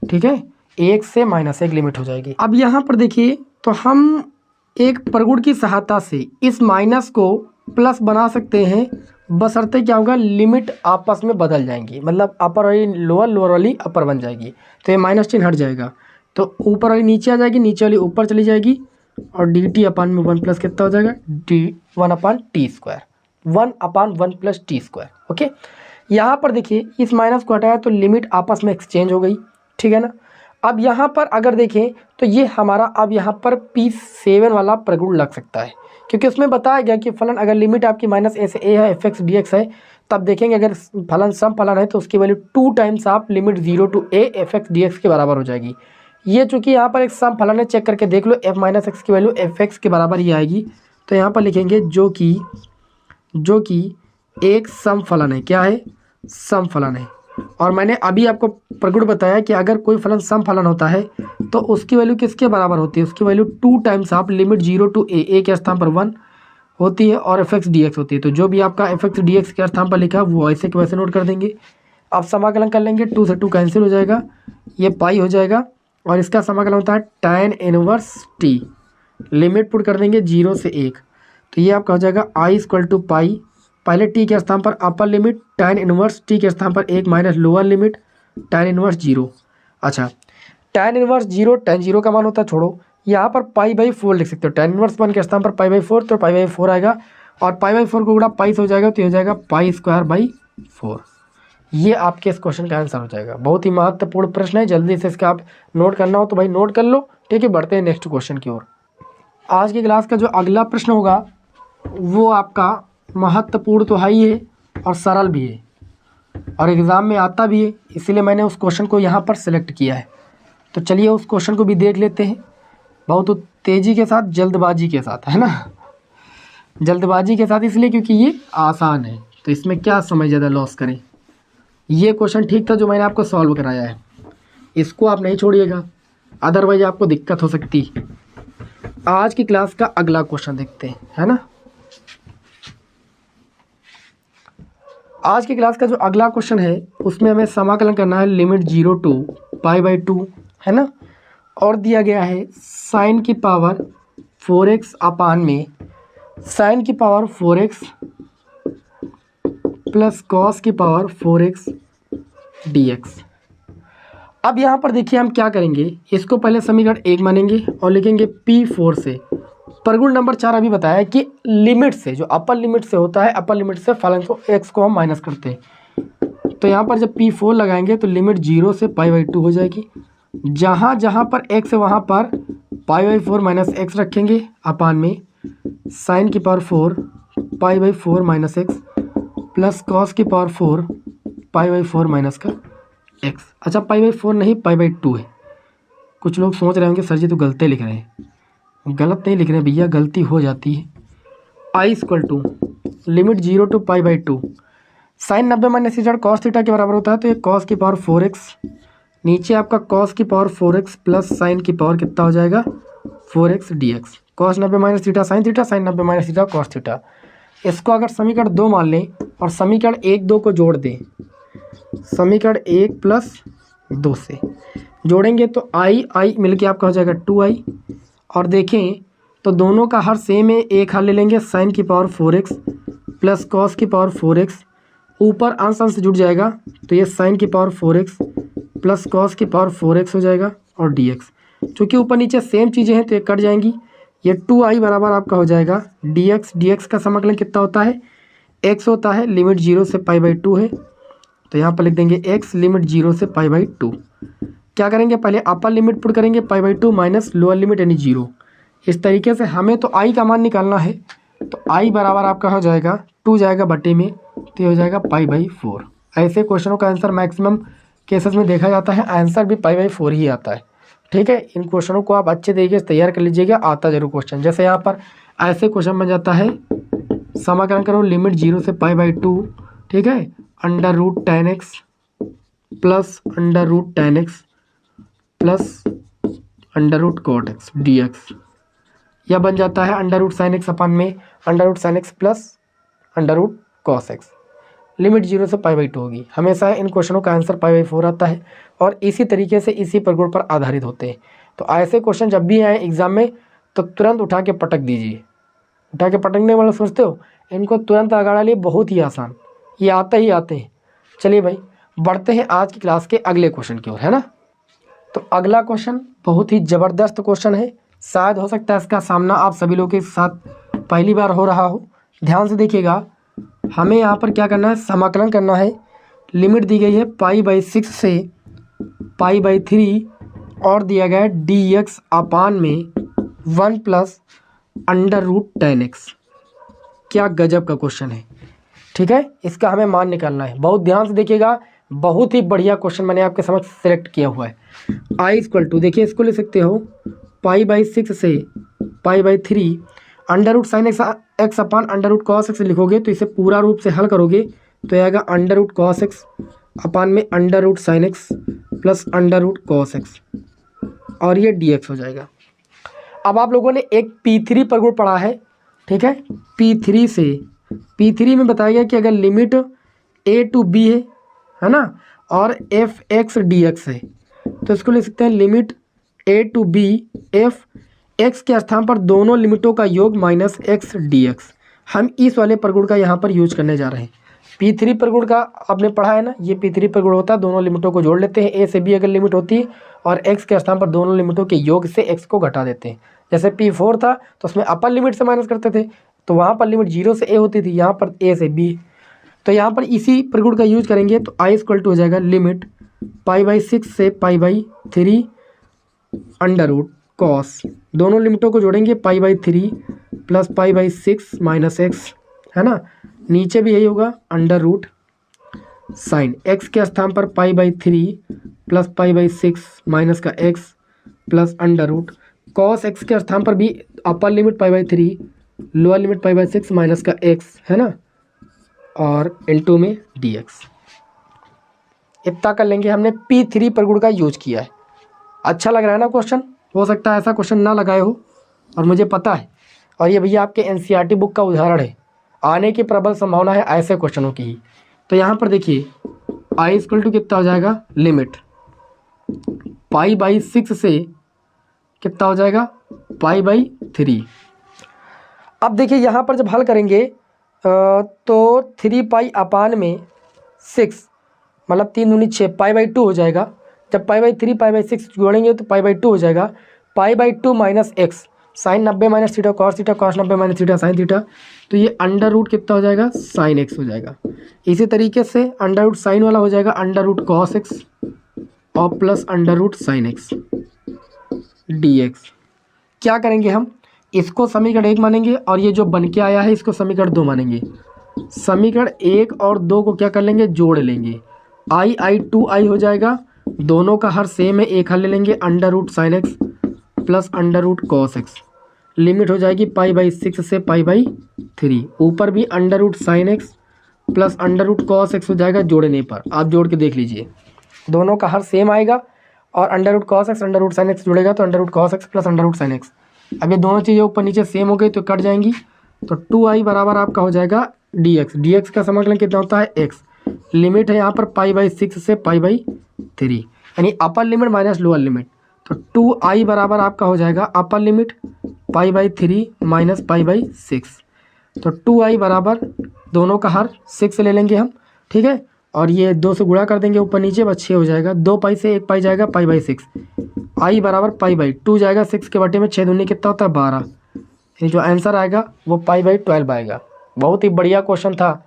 ठीक है, 1 से -1 लिमिट हो जाएगी। अब यहाँ पर देखिए, तो हम एक प्रगुण की सहायता से इस माइनस को प्लस बना सकते हैं, बशर्ते क्या होगा? लिमिट आपस में बदल जाएंगी, मतलब अपर वाली लोअर, लोअर वाली अपर बन जाएगी, तो ये माइनस चिन्ह हट जाएगा, तो ऊपर वाली नीचे आ जाएगी, नीचे वाली ऊपर चली जाएगी, और डी टी अपान में 1 प्लस कितना हो जाएगा डी 1 अपान टी स्क्वायर, 1 अपान 1 प्लस टी स्क्वायर। ओके, यहाँ पर देखिए इस माइनस को हटाया तो लिमिट आपस में एक्सचेंज हो गई। ठीक है ना, अब यहाँ पर अगर देखें तो ये हमारा अब यहाँ पर P7 वाला प्रगुण लग सकता है, क्योंकि उसमें बताया गया कि फलन अगर लिमिट आपकी -a से a है, एफ एक्स डी एक्स है, तब देखेंगे अगर फलन सम फलन है तो उसकी वैल्यू 2 टाइम्स आप limit 0 to a F x d x के बराबर हो जाएगी। ये चूँकि यहाँ पर एक सम फलन है, चेक करके देख लो, f माइनस एक्स की वैल्यू एफ एक्स के बराबर ही आएगी, तो यहाँ पर लिखेंगे जो कि एक सम फलन है। क्या है? सम फलन है। और मैंने अभी आपको प्रगुण बताया कि अगर कोई फलन सम फलन होता है तो उसकी वैल्यू किसके बराबर होती है? उसकी वैल्यू 2 टाइम्स आप लिमिट 0 टू ए के स्थान पर 1 होती है और एफ एक्स डी एक्स होती है। तो जो भी आपका एफ एक्स डी एक्स के स्थान पर लिखा है वो ऐसे के वैसे नोट कर देंगे। अब समाकलन कर लेंगे, 2 से 2 कैंसिल हो जाएगा, ये पाई हो जाएगा और इसका समाकलन होता है tan inverse T. Limit put कर देंगे 0 से 1, तो ये आपका हो जाएगा आई इक्वल टू पाई, पहले टी के स्थान पर upper limit tan inverse T के स्थान पर 1 minus lower limit tan inverse 0। अच्छा, tan इनवर्स 0, tan 0 का मान होता है, छोड़ो, यहाँ पर पाई बाई 4 लिख सकते हो। tan इनवर्स 1 के स्थान पर पाई बाई 4, तो पाई बाई 4 आएगा और पाई बाई 4 को गुणा पाई से हो जाएगा तो ये हो जाएगा पाई स्क्वायर बाई 4। ये आपके इस क्वेश्चन का आंसर हो जाएगा। बहुत ही महत्वपूर्ण प्रश्न है, जल्दी से इसका आप नोट करना हो तो भाई नोट कर लो। ठीक है, बढ़ते हैं नेक्स्ट क्वेश्चन की ओर। आज की क्लास का जो अगला प्रश्न होगा वो आपका महत्वपूर्ण तो है ही है और सरल भी है और एग्ज़ाम में आता भी है, इसीलिए मैंने उस क्वेश्चन को यहाँ पर सिलेक्ट किया है। तो चलिए उस क्वेश्चन को भी देख लेते हैं, बहुत तेज़ी के साथ, जल्दबाजी के साथ, है ना। जल्दबाजी के साथ इसलिए क्योंकि ये आसान है, तो इसमें क्या समय ज़्यादा लॉस करें। ये क्वेश्चन ठीक था जो मैंने आपको सॉल्व कराया है, इसको आप नहीं छोड़िएगा, अदरवाइज आपको दिक्कत हो सकती है। आज की क्लास का अगला क्वेश्चन देखते हैं, है ना। आज की क्लास का जो अगला क्वेश्चन है उसमें हमें समाकलन करना है लिमिट 0 टू पाई बाई 2, है ना। और दिया गया है साइन की पावर 4x अपान में साइन की पावर 4x प्लस कॉस की पावर 4x dx। अब यहाँ पर देखिए हम क्या करेंगे, इसको पहले समीकरण 1 मानेंगे और लिखेंगे P4 से। प्रगुण नंबर 4 अभी बताया है कि लिमिट से, जो अपर लिमिट से होता है, अपर लिमिट से फलन को x को हम माइनस करते हैं। तो यहाँ पर जब P4 लगाएंगे तो लिमिट 0 से पाई बाई 2 हो जाएगी। जहाँ जहाँ पर x है वहाँ पर पाई बाई 4 माइनस एक्स रखेंगे अपान में साइन की power 4 pi by 4 minus x plus cos की पावर 4 पाई बाई 4 माइनस का x। अच्छा, पाई बाई 4 नहीं, पाई बाई 2 है। कुछ लोग सोच रहे होंगे सर जी तो गलती लिख रहे हैं। गलत नहीं लिख रहे हैं भैया, गलती हो जाती है। I equal to limit 0 to pi by 2, sine 90 minus theta cos theta के बराबर होता है, तो ये कॉस की पावर 4x, नीचे आपका कॉस की पावर 4x प्लस साइन की पावर कितना हो जाएगा 4x dx। Cos 90 minus theta sign 90 minus theta cos theta. इसको अगर समीकरण 2 मान लें और समीकरण 1 2 को जोड़ दें, समीकरण 1 प्लस 2 से जोड़ेंगे तो आई मिलके आपका हो जाएगा 2i। और देखें तो दोनों का हर सेम है, एक हल ले लेंगे साइन की पावर 4x प्लस कॉस की पावर 4x, ऊपर अंश अंश जुड़ जाएगा तो ये साइन की पावर 4x प्लस कॉस की पावर 4x हो जाएगा और dx। चूँकि ऊपर नीचे सेम चीज़ें हैं तो ये कट जाएंगी। ये 2i बराबर आपका हो जाएगा dx का समाकलन कितना होता है, x होता है, लिमिट 0 से पाई बाई 2 है, तो यहाँ पर लिख देंगे x लिमिट 0 से पाई बाई 2। क्या करेंगे, पहले अपर लिमिट पुट करेंगे पाई बाई 2 माइनस लोअर लिमिट यानी 0। इस तरीके से हमें तो i का मान निकालना है, तो i बराबर आपका हो जाएगा 2 जाएगा बटे में, तो ये हो जाएगा पाई बाई 4। ऐसे क्वेश्चनों का आंसर मैक्सिमम केसेस में देखा जाता है, आंसर भी पाई बाई 4 ही आता है। ठीक है, इन क्वेश्चनों को आप अच्छे तरीके से तैयार कर लीजिएगा, आता जरूर क्वेश्चन। जैसे यहाँ पर ऐसे क्वेश्चन बन जाता है, समाकलन करो लिमिट 0 से पाई बाई 2, ठीक है, under root tan x plus under root tan x plus under root cot x dx। यह बन जाता है under root sine x upon में under root sine x plus under root cos x. Limit 0 से pi by 2 होगी। हमेशा इन क्वेश्चनों का answer pi by 4 आता है और इसी तरीके से इसी प्रगुण पर आधारित होते हैं। तो ऐसे क्वेश्चन जब भी आए एग्जाम में तो तुरंत उठा के पटक दीजिए। उठा के पटकने वाले सोचते हो, इनको तुरंत लगा लिए, बहुत ही आसान, ये आते ही आते हैं। चलिए भाई बढ़ते हैं आज की क्लास के अगले क्वेश्चन की ओर, है ना। तो अगला क्वेश्चन बहुत ही ज़बरदस्त क्वेश्चन है, शायद हो सकता है इसका सामना आप सभी लोगों के साथ पहली बार हो रहा हो। ध्यान से देखिएगा, हमें यहाँ पर क्या करना है, समाकलन करना है। लिमिट दी गई है पाई बाई 6 से पाई बाई 3 और दिया गया है dx अपान में 1 plus under root tan x। क्या गजब का क्वेश्चन है, ठीक है। इसका हमें मान निकालना है, बहुत ध्यान से देखिएगा, बहुत ही बढ़िया क्वेश्चन मैंने आपके समझ सेलेक्ट किया हुआ है। आई इक्वल टू, देखिए इसको ले सकते हो पाई बाई 6 से pi by 3 under root sine x x upon under root cos x लिखोगे तो इसे पूरा रूप से हल करोगे तो आएगा under root cos x upon में under root sine x plus under root cos x और ये डी एक्स हो जाएगा। अब आप लोगों ने एक P3 प्रगुण पढ़ा है, ठीक है। P3 में बताया गया कि अगर लिमिट a टू b है ना, और एफ एक्स डी एक्स है तो इसको लिख सकते हैं limit a to b f x के स्थान पर दोनों लिमिटों का योग माइनस एक्स डी एक्स। हम इस वाले प्रगुण का यहाँ पर यूज करने जा रहे हैं। P3 प्रगुण का आपने पढ़ा है ना, ये P3 प्रगुण होता है, दोनों लिमिटों को जोड़ लेते हैं। a से b अगर लिमिट होती है और x के स्थान पर दोनों लिमिटों के योग से x को घटा देते हैं। जैसे P4 था तो उसमें अपर लिमिट से माइनस करते थे तो वहाँ पर लिमिट 0 से a होती थी, यहाँ पर a से b। तो यहाँ पर इसी प्रगुण का यूज करेंगे तो i इक्वल टू हो जाएगा लिमिट π/6 से π/3 अंडर रूट कॉस, दोनों लिमिटों को जोड़ेंगे π/3 प्लस π/6 माइनस एक्स, है ना। नीचे भी यही होगा अंडर रूट साइन एक्स के स्थान पर π/3 प्लस π/6 माइनस का x plus under root cos x के स्थान पर भी upper limit π/3 lower limit π/6 minus का एक्स, है ना, और इनटू में dx। इतना कर लेंगे। हमने P3 प्रगुण का यूज किया है। अच्छा लग रहा है ना क्वेश्चन? हो सकता है ऐसा क्वेश्चन ना लगाए हो और मुझे पता है, और ये भैया आपके NCERT बुक का उदाहरण है, आने की प्रबल संभावना है ऐसे क्वेश्चनों की ही। तो यहाँ पर देखिए i इक्वल टू कितना हो जाएगा लिमिट π/6 से कितना हो जाएगा π/3। अब देखिए यहाँ पर जब हल करेंगे तो 3π अपान में 6 मतलब 3 दूनी 6 π/2 हो जाएगा। जब π/3 π/6 जोड़ेंगे तो π/2 हो जाएगा। π/2 minus x sine 90 minus theta cos 90 minus theta sine theta, तो ये अंडर रूट कितना हो जाएगा साइन एक्स हो जाएगा। इसी तरीके से अंडर रूट साइन वाला हो जाएगा अंडर रूट कॉस एक्स और plus under root sine x d x. क्या करेंगे हम, इसको समीकरण 1 मानेंगे और ये जो बन के आया है इसको समीकरण 2 मानेंगे। समीकरण 1 और 2 को क्या कर लेंगे, जोड़ लेंगे। i 2i हो जाएगा, दोनों का हर सेम है, एक हल ले लेंगे under root sine x plus under root cos x. Limit हो जाएगी π/6 से π/3। ऊपर भी under root sine x plus under root cos x हो जाएगा जोड़ने पर। आप जोड़ के देख लीजिए, दोनों का हर सेम आएगा और under root cos x under root sine x जुड़ेगा तो under root cos x plus under root sine x. अब ये दोनों चीज़ें ऊपर नीचे सेम हो गई तो कट जाएंगी, तो 2i बराबर आपका हो जाएगा dx। dx का समाकलन कितना होता है x। लिमिट है यहाँ पर π/6 से π/3 यानी अपर लिमिट माइनस लोअर लिमिट, तो 2i बराबर आपका हो जाएगा अपर लिमिट π/3 माइनस π/6। तो 2i बराबर दोनों का हर 6 ले लेंगे हम, ठीक है, और ये 2 से गुणा कर देंगे ऊपर नीचे, बस 6 हो जाएगा। 2 पाई से 1 पाई जाएगा π/6। i बराबर π/2 जाएगा, 6 के बटे में 6 दूनी कितना होता है 12, यानी जो आंसर आएगा वो π/12 आएगा। बहुत ही बढ़िया क्वेश्चन था।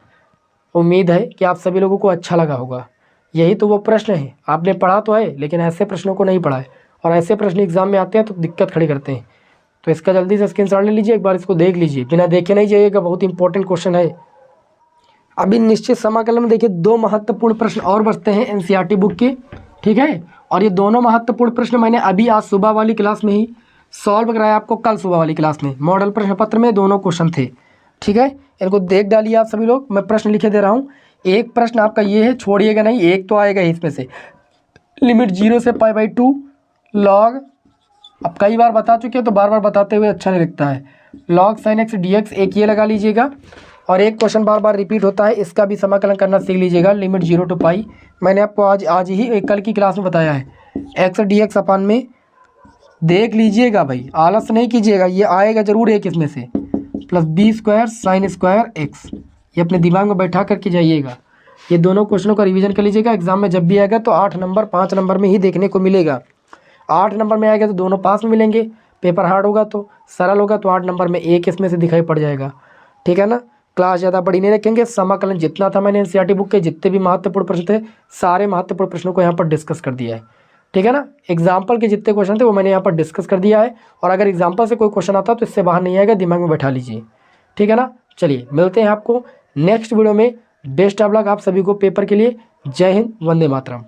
उम्मीद है कि आप सभी लोगों को अच्छा लगा होगा। यही तो वो प्रश्न है, आपने पढ़ा तो है लेकिन ऐसे प्रश्नों को नहीं पढ़ा है, और ऐसे प्रश्न एग्जाम में आते हैं तो दिक्कत खड़ी करते हैं। तो इसका जल्दी से स्क्रीनशॉट ले लीजिए, एक बार इसको देख लीजिए, बिना देखे नहीं जाइएगा, बहुत इंपॉर्टेंट क्वेश्चन है। अभी निश्चित समाकलन में देखिए 2 महत्वपूर्ण प्रश्न और बचते हैं NCERT बुक के, ठीक है, और ये दोनों महत्वपूर्ण प्रश्न मैंने अभी आज सुबह वाली क्लास में ही सॉल्व कराया आपको। कल सुबह वाली क्लास में मॉडल प्रश्न पत्र में दोनों क्वेश्चन थे, ठीक है, इनको देख डालिए आप सभी लोग। मैं प्रश्न लिखे दे रहा हूँ। एक प्रश्न आपका ये है, छोड़िएगा नहीं, एक तो आएगा ही इसमें से, लिमिट 0 से π/2 लॉग, अब कई बार बता चुके हैं तो बार बार बताते हुए अच्छा नहीं लगता है, लॉग साइन एक्स dx, एक ये लगा लीजिएगा। और एक क्वेश्चन बार बार रिपीट होता है, इसका भी समाकलन करना सीख लीजिएगा, लिमिट 0 to π। मैंने आपको आज ही कल की क्लास में बताया है, एक्स dx अपान में देख लीजिएगा भाई, आलस नहीं कीजिएगा, ये आएगा जरूर एक इसमें से, plus b² sine square x. ये अपने दिमाग में बैठा करके जाइएगा, ये दोनों क्वेश्चनों का रिवीजन कर लीजिएगा। एग्जाम में जब भी आएगा तो 8 नंबर 5 नंबर में ही देखने को मिलेगा। 8 नंबर में आएगा तो दोनों पास में मिलेंगे, पेपर हार्ड होगा तो सरल होगा तो 8 नंबर में एक इसमें से दिखाई पड़ जाएगा, ठीक है ना। क्लास ज़्यादा बड़ी नहीं रखेंगे, समाकलन जितना था मैंने NCERT बुक के जितने भी महत्वपूर्ण प्रश्न थे सारे महत्वपूर्ण प्रश्नों को यहाँ पर डिस्कस कर दिया है, ठीक है ना। एग्जाम्पल के जितने क्वेश्चन थे वो मैंने यहाँ पर डिस्कस कर दिया है, और अगर एग्जाम्पल से कोई क्वेश्चन आता तो इससे बाहर नहीं आएगा, दिमाग में बैठा लीजिए, ठीक है ना। चलिए मिलते हैं आपको नेक्स्ट वीडियो में। बेस्ट ऑफ लक आप सभी को पेपर के लिए। जय हिंद, वंदे मातरम।